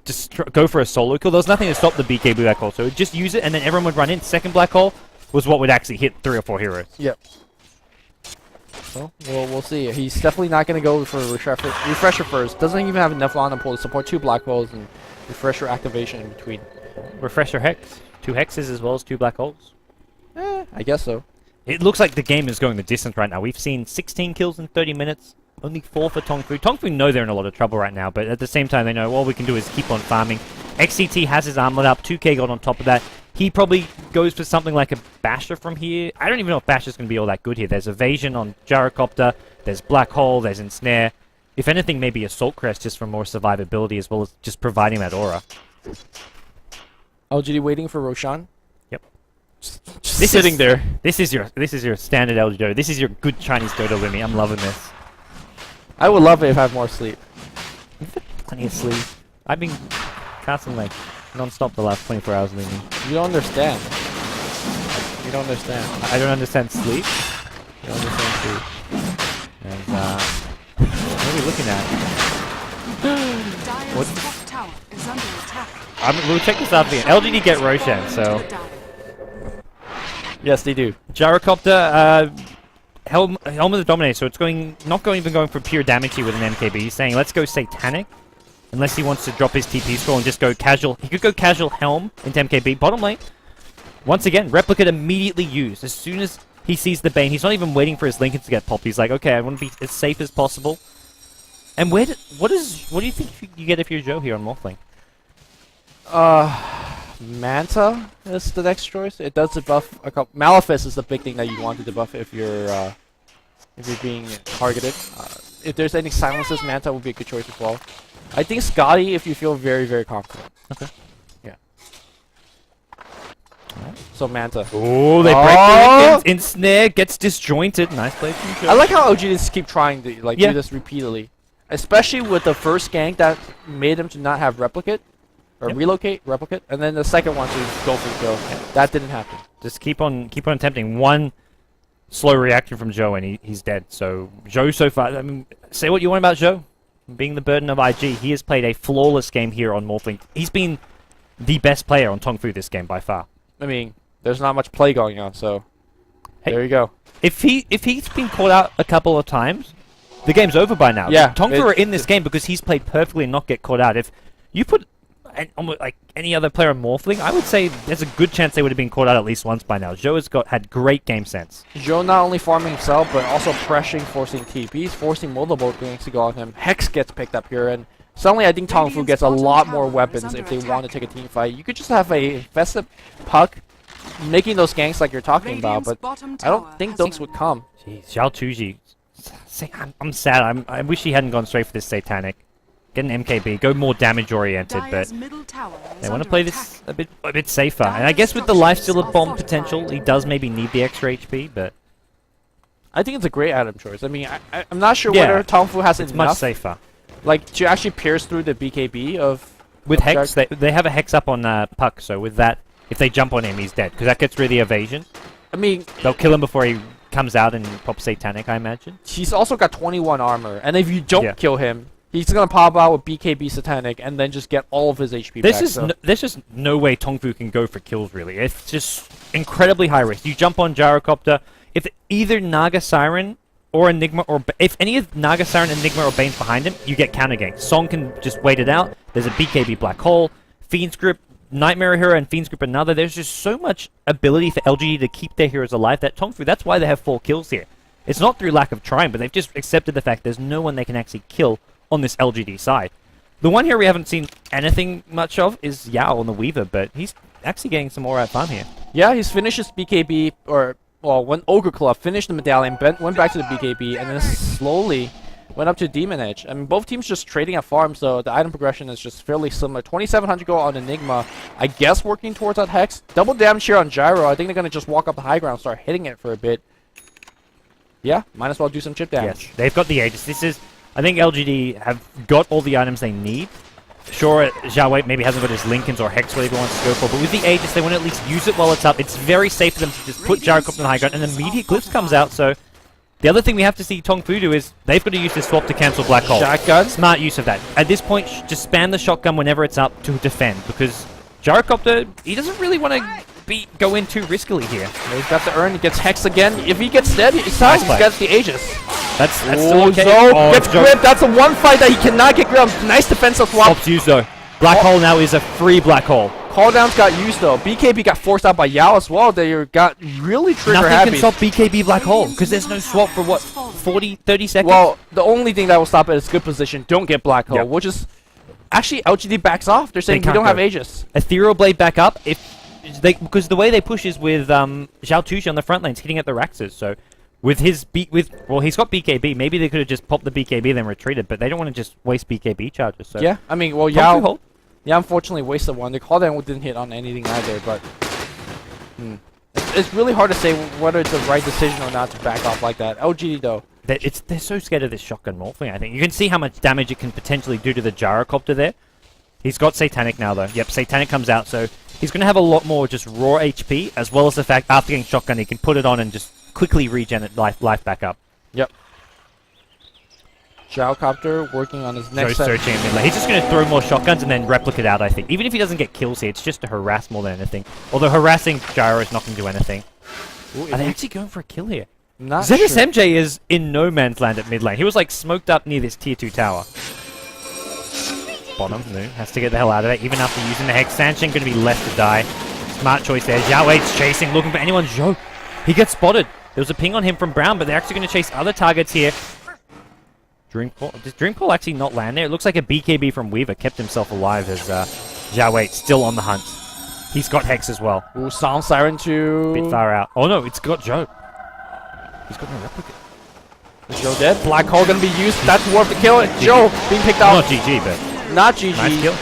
just go for a solo kill. There was nothing to stop the BKB Black Hole, so just use it, and then everyone would run in. Second Black Hole was what would actually hit 3 or 4 heroes. Yep. So, we'll see. He's definitely not going to go for refresher first. Doesn't even have enough Lana pool to support 2 Black Holes and refresher activation in between. Refresher Hex. 2 Hexes as well as 2 Black Holes. I guess so. It looks like the game is going the distance right now. We've seen 16 kills in 30 minutes. Only 4 for TongFu. TongFu know they're in a lot of trouble right now, but at the same time, they know all we can do is keep on farming. XCT has his armlet up, 2k gold on top of that. He probably goes for something like a Basher from here. I don't even know if Basher's going to be all that good here. There's Evasion on Gyrocopter, there's Black Hole, there's Ensnare. If anything, maybe Assault Crest just for more survivability as well as just providing that aura. LGD waiting for Roshan. Yep. Just sitting there. This is your standard LGD. This is your good Chinese Dota Wimmy. I'm loving this. I would love it if I had more sleep. Plenty of sleep. I've been casting like non-stop the last 24 hours, Wimmy. You don't understand. You don't understand. I don't understand sleep. You don't understand sleep. And what are we looking at? Dire's top tower is under attack. We'll check this out again. LGD get Roshan, so... Yes, they do. Gyrocopter, Helm of the Dominator, so it's not even going for pure damage here with an MKB. He's saying, let's go Satanic, unless he wants to drop his TP score and just go casual. He could go casual Helm into MKB. Bottom lane, once again, Replicate immediately used. As soon as He sees the Bane. He's not even waiting for his Lincoln to get popped. He's like, okay, I want to be as safe as possible. And what do you think you get if you're Joe here on Morphling? Manta is the next choice. It does debuff a couple. Malefice is the big thing that you want to debuff if you're being targeted. If there's any silences, Manta would be a good choice as well. I think Scotty if you feel very, very confident. Okay. Yeah. So Manta. Oh, they break the in snare, gets disjointed. Nice play from Joe. I like how LGDs keep trying to do Yeah. this repeatedly. Especially with the first gank that made him to not have replicate. Or replicate, and then the second one to go for the kill. That didn't happen. Just keep on attempting. One slow reaction from Joe and he's dead. So Joe so far, I mean, say what you want about Joe. Being the burden of IG, he has played a flawless game here on Morphling. He's been the best player on TongFu this game by far. I mean, there's not much play going on, so hey, there you go. If he's been caught out a couple of times, the game's over by now. Yeah, TongFu are in this game because he's played perfectly and not get caught out. If you put almost like any other player on Morphling, I would say there's a good chance they would have been caught out at least once by now. Joe has had great game sense. Joe not only farming himself, but also pressuring, forcing TPs, forcing multiple ganks to go on him. Hex gets picked up here, and suddenly I think TongFu gets a lot more weapons if they want to take a team fight. You could just have a infested Puck making those ganks like you're talking about, but I don't think those would come. Jeez, Xiao Tuji. I'm sad. I wish he hadn't gone straight for this Satanic. Get an MKB, go more damage oriented, but they want to play this a bit safer. And I guess with the lifestealer bomb potential, he does maybe need the extra HP, but I think it's a great item choice. I mean, I'm not sure whether TongFu has it's enough, much safer. like to actually pierce through the BKB of with Hex. They have a Hex up on Puck, so with that, if they jump on him, he's dead because that gets rid of the evasion. I mean, they'll kill him before he comes out and pops Satanic, I imagine. He's also got 21 armor, and if you don't kill him, he's gonna pop out with BKB Satanic and then just get all of his HP back. There's just no way TongFu can go for kills, really. It's just incredibly high risk. You jump on Gyrocopter, if either Naga Siren or Enigma, or if any of Naga Siren, Enigma, or Bane's behind him, you get counter gank. Song can just wait it out. There's a BKB Black Hole, Fiend's Grip, Nightmare Hero, and Fiend's Grip another. There's just so much ability for LGD to keep their heroes alive that TongFu, that's why they have 4 kills here. It's not through lack of trying, but they've just accepted the fact there's no one they can actually kill on this LGD side. The one here we haven't seen anything much of is Yao on the Weaver, but he's actually getting some alright fun here. Yeah, he's finished his BKB, or, well, when Ogre Club finished the medallion, went back to the BKB, and then slowly went up to Demon Edge. I mean, both teams just trading at farm, so the item progression is just fairly similar. 2,700 gold on Enigma, I guess working towards that Hex. Double damage here on Gyro. I think they're going to just walk up the high ground, start hitting it for a bit. Yeah, might as well do some chip damage. Yes, they've got the Aegis. I think LGD have got all the items they need. Sure, Zhao Wei maybe hasn't got his Lincolns or Hex whatever he wants to go for, but with the Aegis, they want to at least use it while it's up. It's very safe for them to just put Gyrocopter on the high ground, and immediate Glyphs comes out, so the other thing we have to see TongFu do is they've got to use this swap to cancel Black Hole. Shotgun. Smart use of that. At this point, just spam the shotgun whenever it's up to defend, because Gyrocopter, he doesn't really want to go in too riskily here. He's got the urn, he gets Hex again. If he gets dead, it's time he gets the Aegis. That's still okay. Gets gripped. That's a one fight that he cannot get gripped. Nice defensive swap. Swaps used though. Black Hole now is a free Black Hole. Cooldowns got used though. BKB got forced out by Yao as well. They got really trigger happy. Nothing can stop BKB Black Hole because there's no swap for what, 40, 30 seconds? Well, the only thing that will stop it is good position. Don't get Black Hole, which is actually LGD backs off. They're saying we don't have Aegis. Ethereal Blade back up because the way they push is with Zhao Tuji on the front lanes hitting at the Raxes. So with his well, he's got BKB. Maybe they could have just popped the BKB then retreated, but they don't want to just waste BKB charges. So yeah, I mean, well, Yao unfortunately wasted one. The cooldown didn't hit on anything either, but it's really hard to say whether it's the right decision or not to back off like that. LGD though, they're so scared of this shotgun morphing. I think you can see how much damage it can potentially do to the Gyrocopter there. He's got Satanic now though. Yep, Satanic comes out, so he's going to have a lot more just raw HP, as well as the fact after getting shotgun he can put it on and just quickly regen it life back up. Yep. Gyrocopter working on his next set. Searching mid lane. He's just going to throw more shotguns and then replicate out, I think. Even if he doesn't get kills here, it's just to harass more than anything. Although harassing Gyro is not going to do anything. Ooh, are they actually going for a kill here? Not Zenith sure. MJ is in no man's land at mid lane. He was like smoked up near this tier 2 tower. Bottom, no, has to get the hell out of there. Even after using the Hex, Sanshin going to be left to die. Smart choice there. Zhao Wei's chasing, looking for anyone. Zhou, he gets spotted. There was a ping on him from Brown, but they're actually going to chase other targets here. Dreamcall. Does Dreamcall actually not land there? It looks like a BKB from Weaver kept himself alive as Zhao Wei still on the hunt. He's got Hex as well. Ooh, Sound Siren too. Bit far out. Oh no, it's got Joe. He's got no replicate. Is Joe dead? Black Hole gonna be used. That's worth the kill. Joe being picked out. Not GG, but Not GG. nice kill.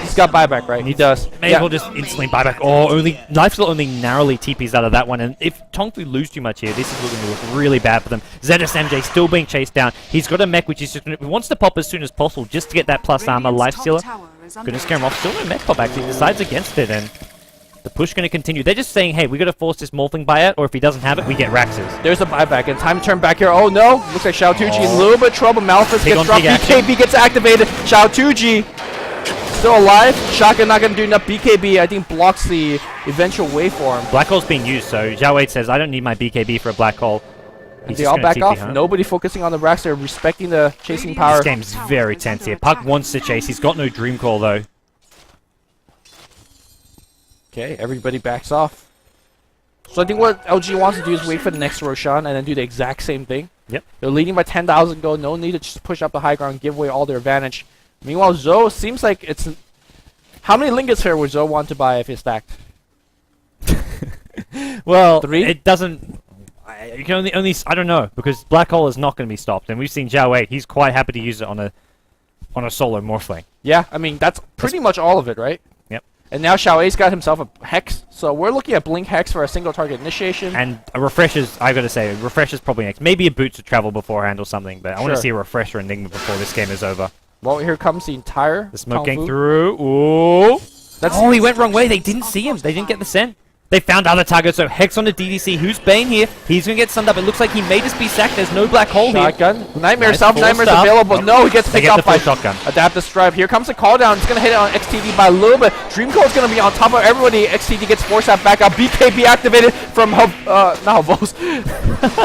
He's got buyback, right? He does. May as well just instantly buyback. Oh, Lifesteal only narrowly TPs out of that one. And if TongFu lose too much here, this is looking to look really bad for them. ZSMJ still being chased down. He's got a mech which is just he wants to pop as soon as possible just to get that plus armor Lifestealer. Gonna scare him off. Still no mech pop actually. Decides against it, and the push gonna continue. They're just saying, hey, we gotta force this Morphling buyout, or if he doesn't have it, we get Raxes. There's a buyback, and time to turn back here. Oh no! Looks like Xiao Tuji in a little bit of trouble. Malphite Pig gets on dropped. pig action. BKB gets activated. Xiao Tuji still alive. Shotgun not gonna do enough. BKB, I think, blocks the eventual waveform. Black hole's being used, so Zhao Wei says, I don't need my BKB for a black hole. He's They just all gonna back TP off. home. Nobody focusing on the Rax. They're respecting the chasing power. This game's very tense here. Puck wants to chase. He's got no Dream Call though. Okay, everybody backs off. So I think what LG wants to do is wait for the next Roshan and then do the exact same thing. Yep. They're leading by 10,000 gold. No need to just push up the high ground, give away all their advantage. Meanwhile, Zoe seems like it's... How many Lingots here would Zoe want to buy if he's stacked? Well, 3? it doesn't. You can only. I don't know, because Black Hole is not going to be stopped, and we've seen Zhao Wei. He's quite happy to use it on a solo Morphling. Yeah, I mean, that's pretty much all of it, right? Yep. And now Xiao Ei's got himself a Hex, so we're looking at Blink Hex for a single target initiation. And a refresher's. I got to say, a refresher's probably next. Maybe a Boots of Travel beforehand or something, but I want to Sure. see a refresher Enigma before this game is over. Well, here comes the entire The smoke TongFu. getting through. Ooh. That's Oh, he went wrong way. They didn't see him. They didn't get the scent. They found other targets, so Hex on the DDC. Who's Bane here? He's going to get sunned up. It looks like he may just be sacked. There's no black hole here. Shotgun. Nightmare Nice self. full Nightmare's stop. available. Nope. No, he gets They picked get up the by full shotgun. Adaptive Stripe. Here comes the call down. It's going to hit it on XTD by a little bit. Dreamcore's going to be on top of everybody. XTD gets forced out back out. BKB activated from not Hovos.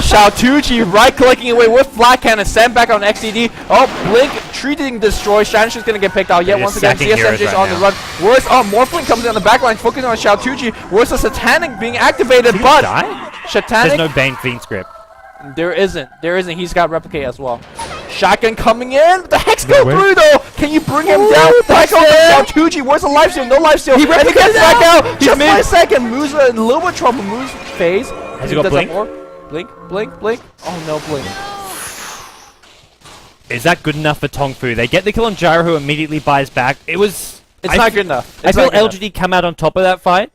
Xiao Tuji right-clicking away with Flat Cannon. Sent back on XTD. Oh, Blink treating destroy. Shansh's going to get picked out yet They're once again. sacking heroes CSMJ's right on now. the run. Where's Morphling comes in on the back line, focusing on Xiao Tuji. Where's the Satanic being activated? Did he But die? Satanic. There's no Bane Fiend script. There isn't. He's got replicate as well. Shotgun coming in. The Hex go way. through though. Can you bring him down? The Hex goes down. Tuji, where's the life steal? No life steal. He and he gets replicated back out. out. He's Just by a mid. second. Musa in a little bit of trouble. Moose phase. Has he got does blink? have more. Blink, blink, blink. Oh no, blink. Is that good enough for TongFu? They get the kill on Gyro, who immediately buys back. It's Not good enough. I It's feel not good enough. LGD come out on top of that fight,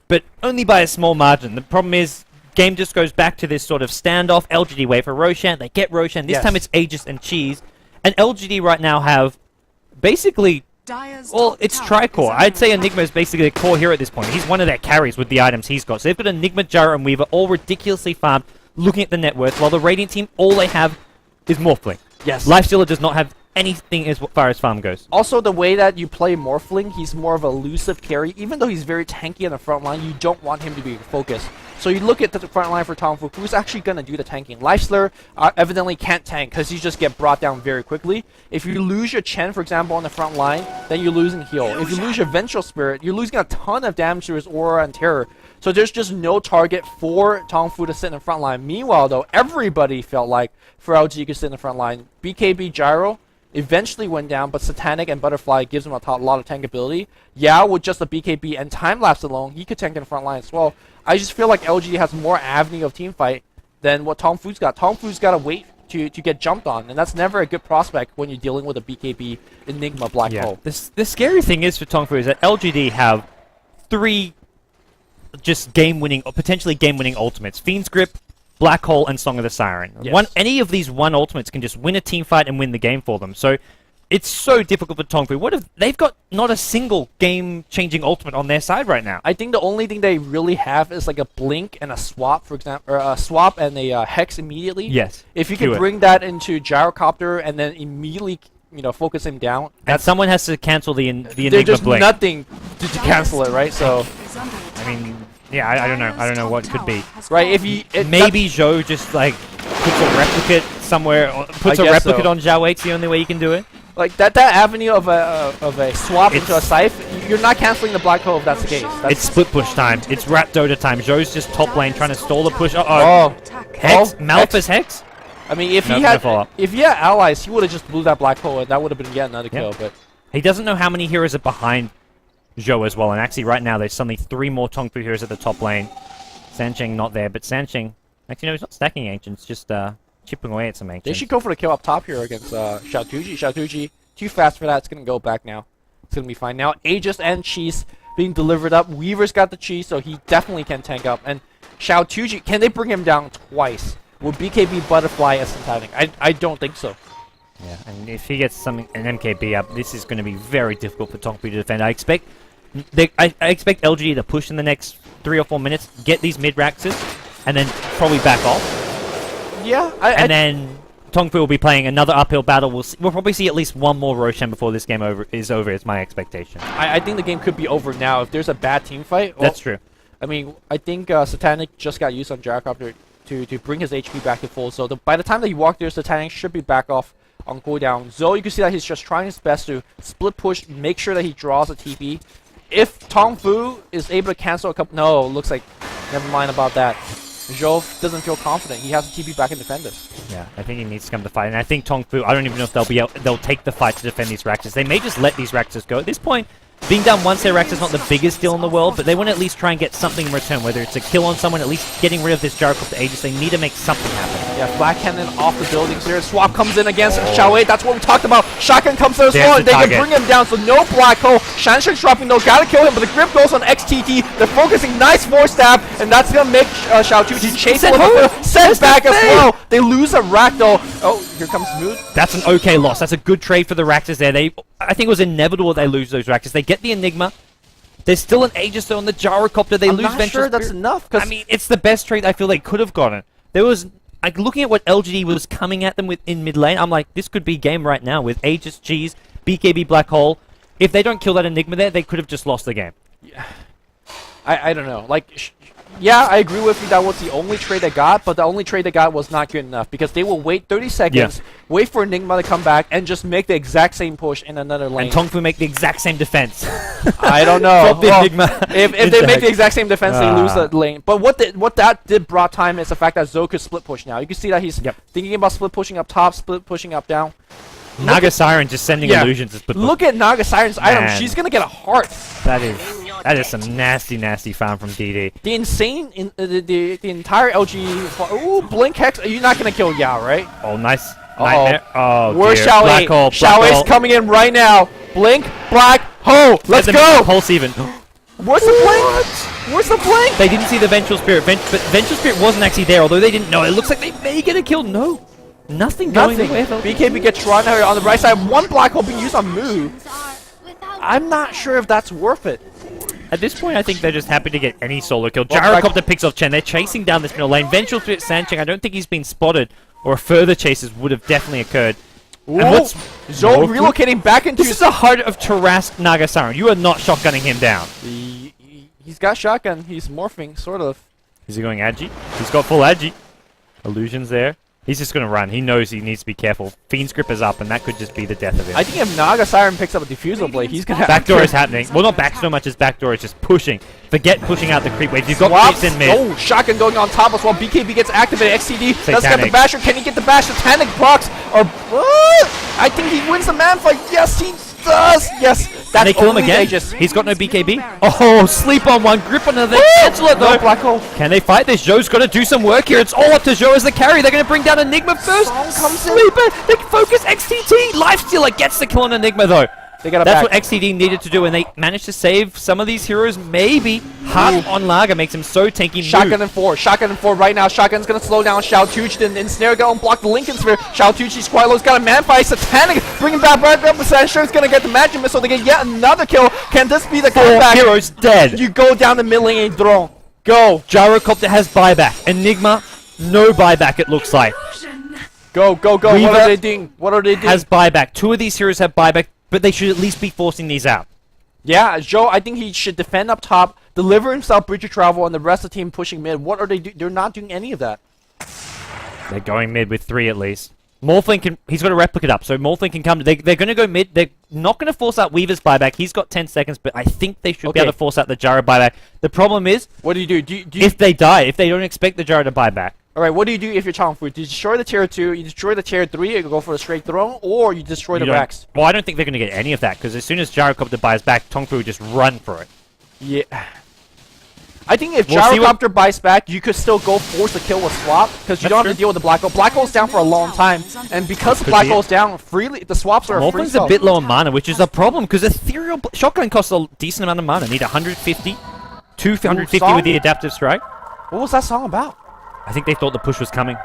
but only by a small margin. The problem is, game just goes back to this sort of standoff. LGD wait for Roshan. They get Roshan. This Yes. time it's Aegis and Cheese. And LGD right now have basically, well, it's Tricore. I'd say Enigma is basically a core hero at this point. He's one of their carries with the items he's got. So they've got Enigma, Gyro, and Weaver all ridiculously farmed, looking at the net worth, while the Radiant team, all they have is Morphling. Yes. Lifestealer does not have anything as far as farm goes. Also, the way that you play Morphling, he's more of a elusive carry. Even though he's very tanky on the front line, you don't want him to be focused. So you look at the front line for TongFu, who's actually going to do the tanking. Lifestealer evidently can't tank because he just get brought down very quickly. If you lose your Chen, for example, on the front line, then you're losing heal. If you lose your Vengeful Spirit, you're losing a ton of damage to his Aura and Terror. So there's just no target for TongFu to sit in the front line. Meanwhile, though, everybody felt like for LG could sit in the front line. BKB Gyro eventually went down, but Satanic and Butterfly gives him a lot of tank ability. Yao with just the BKB and time lapse alone, he could tank in the front line as well. I just feel like LG has more avenue of team fight than what TongFu's got. TongFu's got to wait to get jumped on, and that's never a good prospect when you're dealing with a BKB Enigma Black Hole. The scary thing is for TongFu is that LGD have 3 just game-winning, or potentially game-winning ultimates. Fiend's Grip, Black Hole, and Song of the Siren. Yes. Any of these one ultimates can just win a team fight and win the game for them. So it's so difficult for TongFu. What if they've got not a single game-changing ultimate on their side right now? I think the only thing they really have is like a blink and a swap, for example, or a swap and a hex immediately. Yes. If you Cue can it. bring that into Gyrocopter and then immediately, focus him down, And someone has to cancel the there's Enigma just Blink. nothing to cancel it, right? So, I mean, yeah, I don't know. I don't know what it could be. right, if you Maybe Zhou just like puts a replicate somewhere, or puts a guess replicate so. on Zhao Wei. It's the only way you can do it. Like that avenue of a swap into a scythe, you're not canceling the black hole if that's the case. It's split push time. It's rat Dota time. Zhou's just top lane trying to stall the push. Oh, Hex? Oh, Malphus Hex? I mean, if No, he no had follow-up. allies, he would have just blew that black hole, and that would have been yet another kill. But He doesn't know how many heroes are behind Zhou as well. And actually, right now, there's suddenly 3 more TongFu heroes at the top lane. Sansheng not there, but Sansheng... Actually, no, he's not stacking Ancients, just chipping away at some Ancients. they should go for the kill up top here against Xiaotuji. Xiaotuji, too fast for that. It's going to go back now. It's going to be fine. Now, Aegis and Cheese being delivered up. Weaver's got the Cheese, so he definitely can tank up. And Xiaotuji, can they bring him down twice? Will BKB Butterfly as Titanic? I don't think so. Yeah, and if he gets an MKB up, this is going to be very difficult for TongFu to defend. I expect LGD to push in the next 3 or 4 minutes, get these mid-raxes, and then probably back off. Yeah, and then TongFu will be playing another uphill battle. We'll probably see at least one more Roshan before this game is over. Is my expectation. I think the game could be over now if there's a bad team fight. That's true. I mean, I think Satanic just got used on Gyrocopter to bring his HP back to full. So by the time that he walked there, Satanic should be back off on cooldown. Zhou, you can see that he's just trying his best to split push, make sure that he draws a TP. If TongFu is able to cancel a couple... No, looks like... Never mind about that. Zhou doesn't feel confident. He has to TP back and defend this. Yeah, I think he needs to come to fight. And I think TongFu, I don't even know if they'll take the fight to defend these Raxes. They may just let these Raxes go. At this point, being down one set Rax is not the biggest deal in the world, but they want to at least try and get something in return, whether it's a kill on someone, at least getting rid of this Gyrocopter Aegis. They need to make something happen. Yeah, Black Cannon off the buildings here. Swap comes in against Xiao. That's what we talked about. Shotgun comes there as well, and they can bring him down, so no black hole. Shansheng's dropping though, gotta kill him, but the grip goes on XTT. They're focusing, nice force stab, and that's gonna make Xiaotuji chase a little bit. Sent back as well. They lose a rack though. Oh, here comes Smooth. That's an okay loss. That's a good trade for the Raxes there. I think it was inevitable they lose those Raxes. They get the Enigma. There's still an Aegis though on the Gyrocopter. They lose I'm not sure that's enough. I mean, it's the best trade I feel they could have gotten. There was, like, looking at what LGD was coming at them with in mid lane, I'm like, this could be game right now with Aegis, Cheese, BKB Black Hole. If they don't kill that Enigma there, they could have just lost the game. Yeah. I don't know. Like, yeah, I agree with you. That was the only trade they got, but the only trade they got was not good enough because they will wait 30 seconds, wait for Enigma to come back, and just make the exact same push in another lane. And TongFu make the exact same defense. I don't know. Drop the Enigma if they make the exact same defense, they lose the lane. But what that did brought time is the fact that Zhou could split push now. You can see that he's thinking about split pushing up top, split pushing up down. Naga Siren just sending illusions to split push. Look at Naga Siren's item. She's going to get a heart. That is some nasty, nasty farm from DD. The insane, the entire LG... Ooh, Blink Hex. You're not going to kill Yao, right? Oh, nice. Nightmare. Oh, where's dear. Xiao? Xiao is coming in right now. Blink, Black, Ho. Let's go. Pulse even. Where's the blink? Where's the blink? They didn't see the Vengeful Spirit, but Vengeful Spirit wasn't actually there, although they didn't know. It looks like they may get a kill. No. Nothing going away. BKB gets run on the right side. One black hole being used on Moo. I'm not sure if that's worth it. At this point, I think they're just happy to get any solo kill. Gyrocopter picks off Chen. They're chasing down this middle lane. Vengeful Spirit Sancheng, I don't think he's been spotted, or further chases would have definitely occurred. Ooh, and what's Zhou relocating back into... This is the heart of Tarask Naga Siren. You are not shotgunning him down. He's got shotgun. He's morphing, sort of. Is he going Agi? He's got full Agi. Illusions there. He's just going to run. He knows he needs to be careful. Fiend's Grip is up, and that could just be the death of him. I think if Naga Siren picks up a Diffusal Blade, he's going to... Backdoor is happening. Well, not back so much as backdoor is just pushing. Forget pushing out the creep wave. You've got creeps in mid. Oh, shotgun going on top as well. BKB gets activated. XCD does get the basher. Can he get the bash? Satanic blocks. Or I think he wins the man fight. Yes, he does. Yes. That's they kill him again. Aegis. He's got no BKB. Oh, sleep on one. Grip on another. Cancel it though. No black hole. Can they fight this? Zhou's got to do some work here. It's all up to Zhou as the carry. They're going to bring down Enigma first. Sleeper. They focus XTT. Lifestealer gets the kill on Enigma though. That's what XTD needed to do, and they managed to save some of these heroes. Maybe Heart on Lager makes him so tanky. Shotgun and 4. Shotgun and 4 right now. Shotgun's going to slow down Xiaotuji. Then Ensnare go and block the Lincoln Sphere. Xiaotuji's quite low. He's got a man fight. Satanic bringing back up. Sandshire's going to get the magic missile. They get yet another kill. Can this be the comeback? 4 heroes dead. You go down the mid lane and drone. Go. Gyrocopter has buyback. Enigma, no buyback it looks like. Go, go, go. Weaver what are they doing? What are they doing? Has buyback. 2 of these heroes have buyback, but they should at least be forcing these out. Yeah, Zhou, I think he should defend up top, deliver himself bridge of travel, and the rest of the team pushing mid. What are they doing? They're not doing any of that. They're going mid with 3 at least. Morphling can. He's got a replicate up, so Morphling can come. They're going to go mid. They're not going to force out Weaver's buyback. He's got 10 seconds, but I think they should be able to force out the Gyro buyback. The problem is, What do you do? Do you if they die, if they don't expect the Gyro to buy back. all right, what do you do if you're TongFu? Do you destroy the tier 2, you destroy the tier 3, you go for the straight throne, or you destroy the You don't- Rex? Well, I don't think they're going to get any of that, because as soon as Gyrocopter buys back, TongFu would just run for it. Yeah. I think if We'll see what- Gyrocopter buys back, you could still go force the kill with swap, because you That's don't have true. to deal with the black hole. Black hole's down for a long time, and because the Could black be it. hole's down freely, the swaps are a free Morphling's a sell. bit low on mana, which is a problem, because Ethereal Shotgun costs a decent amount of mana. Need 150, 250 Song? with the Adaptive Strike. What was that song about? I think they thought the push was coming.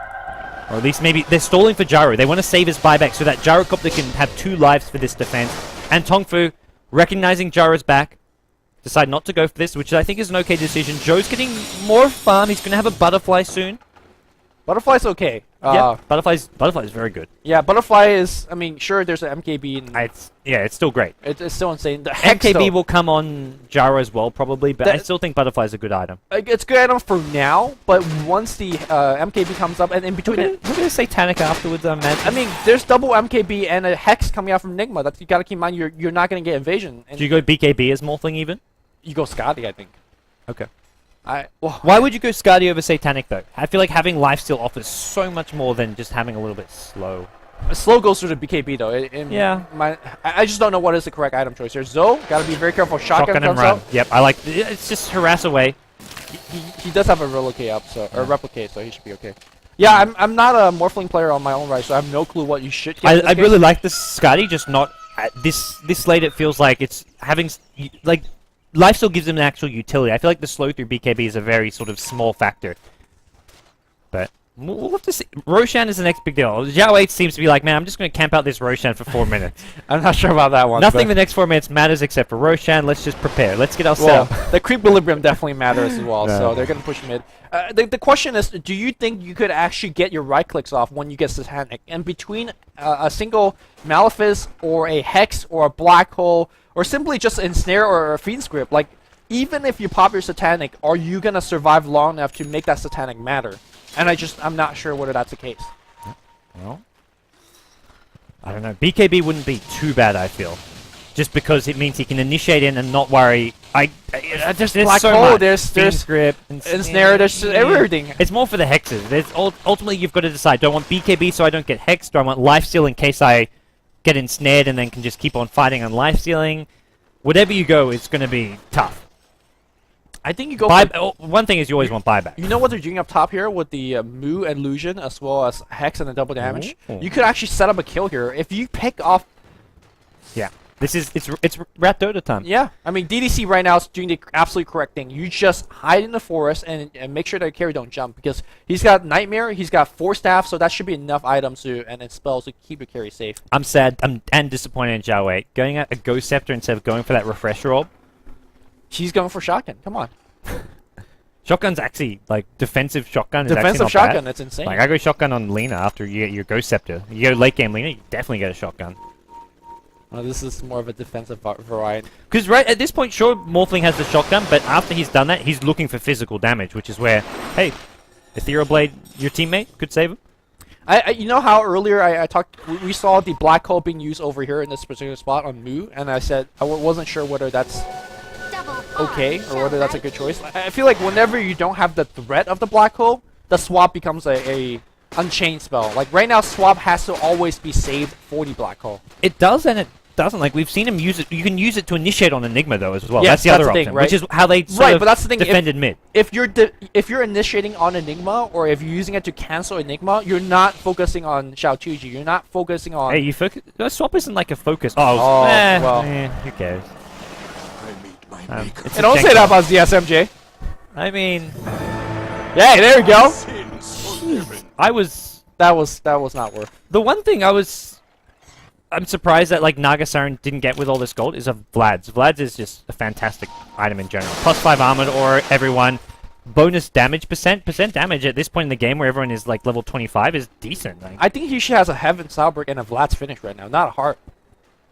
Or at least maybe they're stalling for Gyro. They want to save his buyback so that Gyrocopter can have 2 lives for this defense. And TongFu, recognizing Gyro's back, decide not to go for this, which I think is an okay decision. Joe's getting more farm. He's going to have a Butterfly soon. Butterfly's okay. Yeah, Butterfly's very good. Yeah, Butterfly is, I mean, sure, there's an MKB, and It's still great. it's still insane. The Hex, MKB though, will come on Gyro as well, probably, but I That- still think Butterfly's a good item. like, it's good item for now, but once the MKB comes up, and in between it, Look at the Satanic afterwards, man. I mean, there's double MKB and a Hex coming out from Nigma. That's, you gotta keep in mind, you're not gonna get Invasion. And Do you go BKB as Morphling even? you go Scotty, I think. Okay. Well, Why would you go Skadi over Satanic, though? I feel like having lifesteal offers so much more than just having a little bit slow. slow goes through the BKB though. Yeah. I just don't know what is the correct item choice here. Zoe, gotta be very careful. Shotgun and comes run. out. Yep, I like... It's just harass away. He does have a relocate up, so or replicate, so he should be okay. Yeah, I'm not a Morphling player on my own right, so I have no clue what you should get. in I this really case. like this Skadi, just not... This late it feels like it's having... Like, lifesteal gives him an actual utility. I feel like the slow through BKB is a very sort of small factor. But... We'll have to see. Roshan is the next big deal. Zhao 8 seems to be like, man, I'm just going to camp out this Roshan for 4 minutes. I'm not sure about that one. Nothing but- the next 4 minutes matters except for Roshan. Let's just prepare. Let's get our Well, setup. the equilibrium definitely matters as well, No. so they're gonna push mid. The question is, do you think you could actually get your right clicks off when you get Satanic? And between a single Malefice or a Hex or a Black Hole or simply just Ensnare or a Fiend Script, like, even if you pop your Satanic, are you gonna survive long enough to make that Satanic matter? And I'm not sure whether that's the case. Well, I don't know. BKB wouldn't be too bad, I feel. Just because it means he can initiate in and not worry. There's Black so Hole, much. there's Fiend script, Ensnare, there's everything. It's more for the hexes. Ultimately, you've got to decide. Do I want BKB so I don't get hexed? Do I want lifesteal in case I get ensnared and then can just keep on fighting on lifestealing? Whatever you go, it's going to be tough. I think you go One thing is you always want buyback. You know what they're doing up top here with the Mu Illusion as well as Hex and the double damage? Ooh. You could actually set up a kill here. If you pick off... Yeah. It's Rat Dota time. Yeah, I mean, DDC right now is doing the absolutely correct thing. You just hide in the forest and make sure that carry don't jump, because he's got Nightmare, he's got 4 staff, so that should be enough items and spells to keep your carry safe. I'm sad and disappointed in Zhao 8. Going at a Ghost Scepter instead of going for that Refresher Orb. She's going for Shotgun, come on. Shotgun's actually, like, defensive Shotgun is Defensive actually not Shotgun, bad. that's insane. Like, I go Shotgun on Lena after you get your Ghost Scepter. You go late game Lena, you definitely get a Shotgun. Well, this is more of a defensive variety. Because right at this point, sure, Morphling has the Shotgun, but after he's done that, he's looking for physical damage, which is where, hey, Ethereal Blade, your teammate, could save him. You know how earlier I talked, we saw the Black Hole being used over here in this particular spot on Mu, and I said I wasn't sure whether that's okay or whether that's a good choice. I feel like whenever you don't have the threat of the Black Hole, the swap becomes a unchained spell. Like right now, swap has to always be saved for the Black Hole. It does and it doesn't. Like, we've seen him use it. You can use it to initiate on Enigma, though, as well. Yes, that's the that's other the thing, option, right? which is how they sort Right, of but that's the thing, defended mid. If you're initiating on Enigma, or if you're using it to cancel Enigma, you're not focusing on Xiao Chuji. You're not focusing on. Hey, you focus. Swap isn't like a focus. Oh, well. Who cares? It's And don't a say jank that about ZSMJ. I mean, Yeah, there we go. That was not worth. The one thing I'm surprised that like Nagasaran didn't get with all this gold is of Vlad's. Vlad's is just a fantastic item in general. +5 armored or everyone. Bonus damage percent damage at this point in the game where everyone is like level 25 is decent. Like, I think he has a Heaven Salberg and a Vlad's finish right now, not a heart.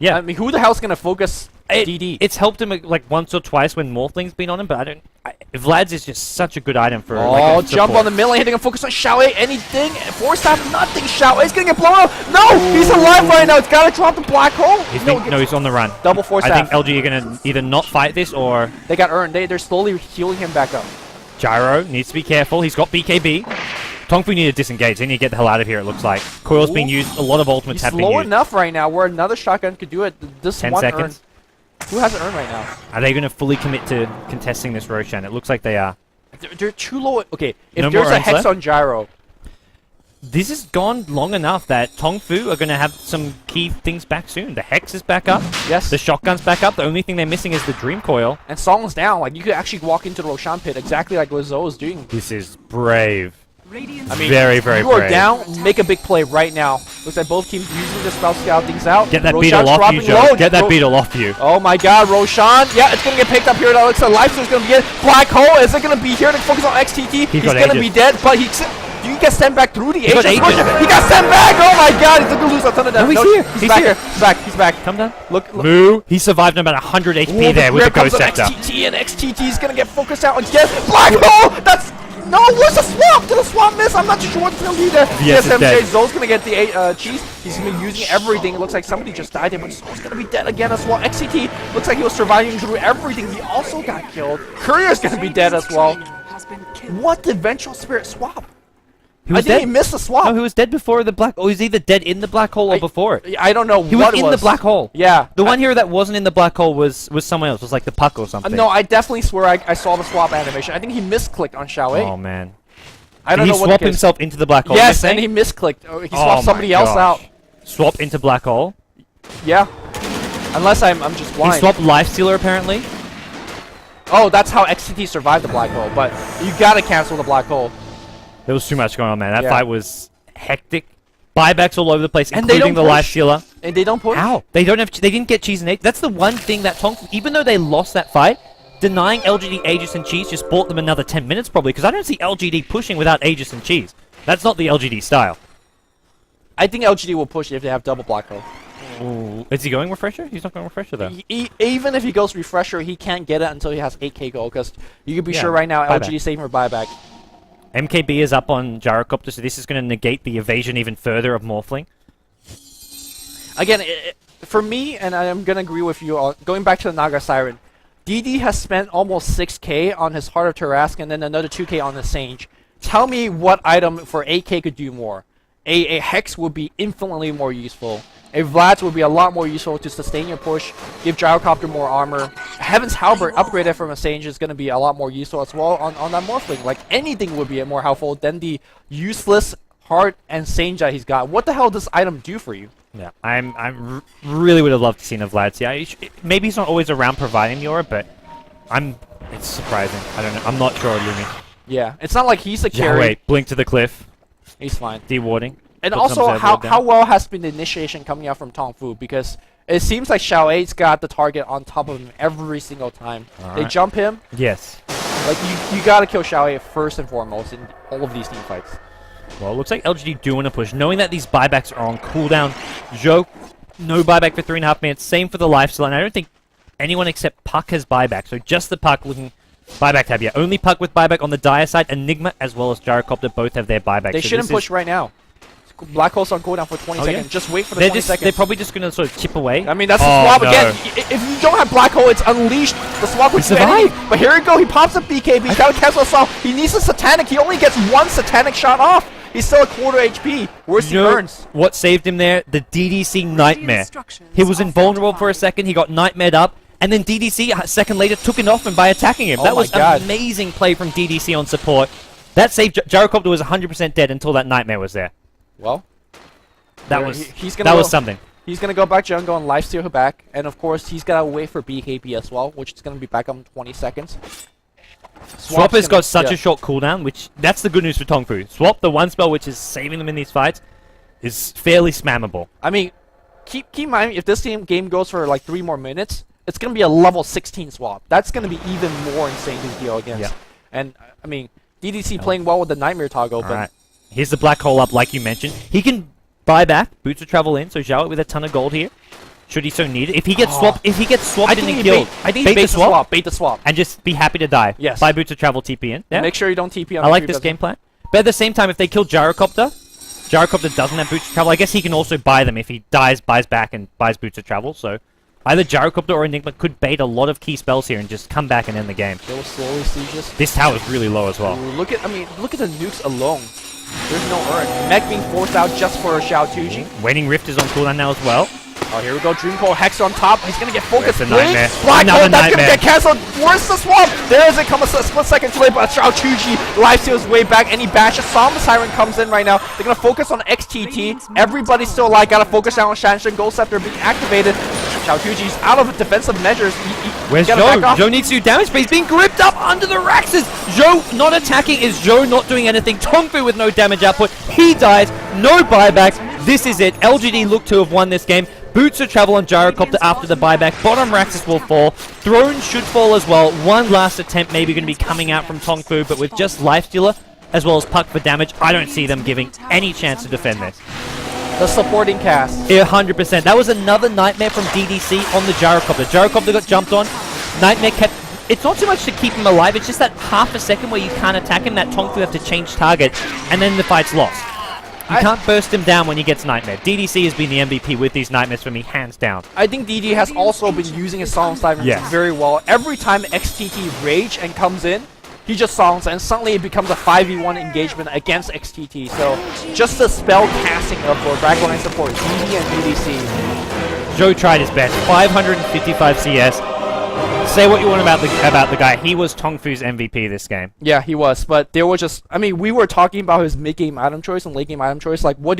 Yeah. I mean, who the hell's gonna focus DD? It's helped him like once or twice when Morphling's been on him, but Vlad's is just such a good item for. Oh, like, jump on the middle lane, they're gonna focus on Xiaowei. Anything? Force tap, nothing. Xiaowei's gonna get blown up. No, he's alive right now. It's gotta drop the black hole. He's on the run. Double force I tap. think LG are gonna either not fight this or They got earned. They're slowly healing him back up. Gyro needs to be careful. He's got BKB. TongFu need to disengage. They need to get the hell out of here, it looks like. Coil's being used. A lot of ultimates He's have been low used. enough right now where another shotgun could do it. This 10 one seconds. earned. Who has it earned right now? Are they going to fully commit to contesting this Roshan? It looks like they are. They're too low. Okay, if No there's more a earns Hex left? on Gyro, This has gone long enough that TongFu are going to have some key things back soon. The Hex is back up. yes, The shotgun's back up. The only thing they're missing is the Dream Coil. and Song's down. Like, you could actually walk into the Roshan pit exactly like what Zoe is doing. This is brave. Radiant's I mean, Very, very you are brave. down, make a big play right now. Looks like both teams using the spell to scout things out. Get that Roshan's beetle off you, dropping Joe. low. Get that beetle off you. Oh my god, Roshan. Yeah, it's going to get picked up here. That looks like Lifesteal's going to be it. Black Hole, is it going to be here to focus on XTT? He's got going to Aegis. be dead, but you get sent back through the He got Aegis. Aegis. He got sent back! Oh my god, he's going to lose a ton of damage. No, he's here. He's He's back here. here. He's back. He's back. Come down. Look. Moo. He survived about 100 HP Ooh, there with the grab comes Ghost on Scepter. XTT, and XTT is going to get focused out again. Black Hole! That's... No, where's the swap? Did the swap miss? I'm not too sure what's going to be there. Yes, it's dead. Zoe's going to get the cheese. He's going to be using everything. It looks like somebody just died there, but Zoe's going to be dead again as well. XCT looks like he was surviving through everything. He also got killed. Courier's going to be dead as well. has been killed. What did Vengeful Spirit swap? He was I think dead. he missed the swap. No, he was dead before the black. Oh, he's either dead in the black hole or before it. I don't know He what was it in the black hole. Yeah. The one here that wasn't in the black hole was someone else. Was like the puck or something. No, I definitely swear I saw the swap animation. I think he misclicked on Xiaowei. Oh man. I don't Did know he what swap the case- himself into the black hole? Yes, you're and he saying? misclicked. Oh, he Oh swapped my somebody else gosh. out. Swap into black hole. Yeah. Unless I'm just He blind. swapped Life Stealer apparently. Oh, that's how XCT survived the black hole, but you gotta cancel the black hole. There was too much going on, man. That Yeah. fight was hectic. Buybacks all over the place, And they including the don't Life push. Stealer. And they don't push. How? They don't have. They didn't get cheese and egg. That's the one thing that TongFu, even though they lost that fight, denying LGD Aegis and cheese just bought them another 10 minutes probably. Because I don't see LGD pushing without Aegis and cheese. That's not the LGD style. I think LGD will push if they have double black hole. Ooh. Is he going refresher? He's not going refresher though. Even if he goes refresher, he can't get it until he has 8k gold. Because you can be Yeah, sure right now buyback. LGD is saving for buyback. MKB is up on Gyrocopter, so this is going to negate the evasion even further of Morphling. Again, for me, and I'm gonna agree with you. Going back to the Naga Siren, DD has spent almost 6k on his Heart of Tarrasque and then another 2k on the Sage. Tell me what item for 8k could do more. A Hex would be infinitely more useful. A Vlad's would be a lot more useful to sustain your push, give Gyrocopter more armor. Heaven's Halberd upgraded from a Sage is going to be a lot more useful as well on that Morphling. Like, anything would be more helpful than the useless Heart and Sage that he's got. What the hell does this item do for you? Yeah, really would have loved to see a Vlad. Yeah, maybe he's not always around providing the aura, but it's surprising. I don't know. I'm not sure, Lumi. Yeah, it's not like he's a Yeah, carry. wait, blink to the cliff, He's fine. dewarding. And Put also, some how Zed down. well has been the initiation coming out from TongFu? Because it seems like Xiaowei's got the target on top of him every single time. They Alright. jump him. Yes. Like, you gotta kill Xiaowei first and foremost in all of these team fights. Well, it looks like LGD do want to push, knowing that these buybacks are on cooldown. Joe, no buyback for 3.5 minutes. Same for the lifesteal, and I don't think anyone except Puck has buyback. So just the Puck looking buyback tab. Yeah, only Puck with buyback on the dire side. Enigma as well as Gyrocopter both have their buyback. They so shouldn't this push right now. Black Hole's on cooldown for 20 Oh, yeah? seconds. Just wait for the They're 20 just seconds. they're probably just gonna sort of chip away. I mean, that's the Oh, swap no. again. If you don't have Black Hole, it's unleashed. The swap would He do anything. survived. But here we go. He pops up BKB. He's got to cancel us off. He needs a Satanic. He only gets one Satanic shot off. He's still a quarter HP. Worst he You know earns. what saved him there? The DDC Nightmare. instructions He was are invulnerable for a fortified. second. He got Nightmared up. And then DDC a second later took it off him by attacking him. Oh That my was God. amazing play from DDC on support. That saved Gyrocopter was 100% dead until that Nightmare was there. Well, That Yeah, was he's gonna that go- was something. he's going to go back jungle and lifesteal her back. And, of course, he's got to wait for BKB as well, which is going to be back up in 20 seconds. Swap has got such yeah. a short cooldown, which that's the good news for TongFu. Swap, the one spell which is saving them in these fights, is fairly spammable. I mean, keep in mind, if this game goes for like 3 more minutes, it's going to be a level 16 swap. That's going to be even more insane to deal against. Yeah. And, I mean, DDC playing well with the Nightmare toggle, but Alright. Here's the black hole up, like you mentioned. He can buy back, boots of travel in, so Zhao with a ton of gold here. should he so need it. If he gets swapped, I in think and he killed, I think he bait the swap. Bait the swap. and just be happy to die. Yes. Buy Boots of Travel, TP in. Yeah. Make sure you don't TP on I the like tree this buzzer. game plan. But at the same time, if they kill Gyrocopter doesn't have Boots of Travel. I guess he can also buy them if he dies, buys back, and buys Boots of Travel. So either Gyrocopter or Enigma could bait a lot of key spells here and just come back and end the game. Kill slowly, Sieges. This tower's really low as well. Ooh, look at the nukes alone. There's no urn. Mech being forced out just for a Xiao Tuji. Waning Rift is on cooldown now as well. Oh, here we go. Dreamcore Hex on top. He's gonna get focused. Where's the Nightmare? Black Another hole, that's Nightmare. gonna get cancelled. Where's the swap? There is it. Come a split second too late, but Xiao Tuji life steals way back, and he bashes. Samba Siren comes in right now. They're gonna focus on XTT. Everybody's still alive. Gotta focus down on Shanshan. Ghost Scepter being activated. Xiao Tuji's out of defensive measures. Where's Zhou? Zhou needs to do damage, but he's being gripped up under the Raxes. Zhou not attacking. Is Zhou not doing anything? TongFu with no damage output. He dies. No buyback. This is it. LGD look to have won this game. Boots of Travel on Gyrocopter after the buyback. Bottom Raxus will fall. Throne should fall as well. One last attempt maybe going to be coming out from TongFu, but with just Lifestealer as well as Puck for damage, I don't see them giving any chance to defend this. The supporting cast. 100%. That was another Nightmare from DDC on the Gyrocopter. Gyrocopter got jumped on. Nightmare kept... It's not so much to keep him alive, it's just that half a second where you can't attack him, that TongFu have to change target, and then the fight's lost. You can't burst him down when he gets Nightmare. DDC has been the MVP with these Nightmares for me, hands down. I think DD has also been using his Silent Sirens very well. Every time XTT rage and comes in, he just silence, and suddenly it becomes a 5v1 engagement against XTT. So just the spell casting of backline support, DD and DDC. Zhou tried his best. 555 CS. Say what you want about the guy. He was TongFu's MVP this game. Yeah, he was. But there was just, I mean, we were talking about his mid-game item choice and late-game item choice. Like, what do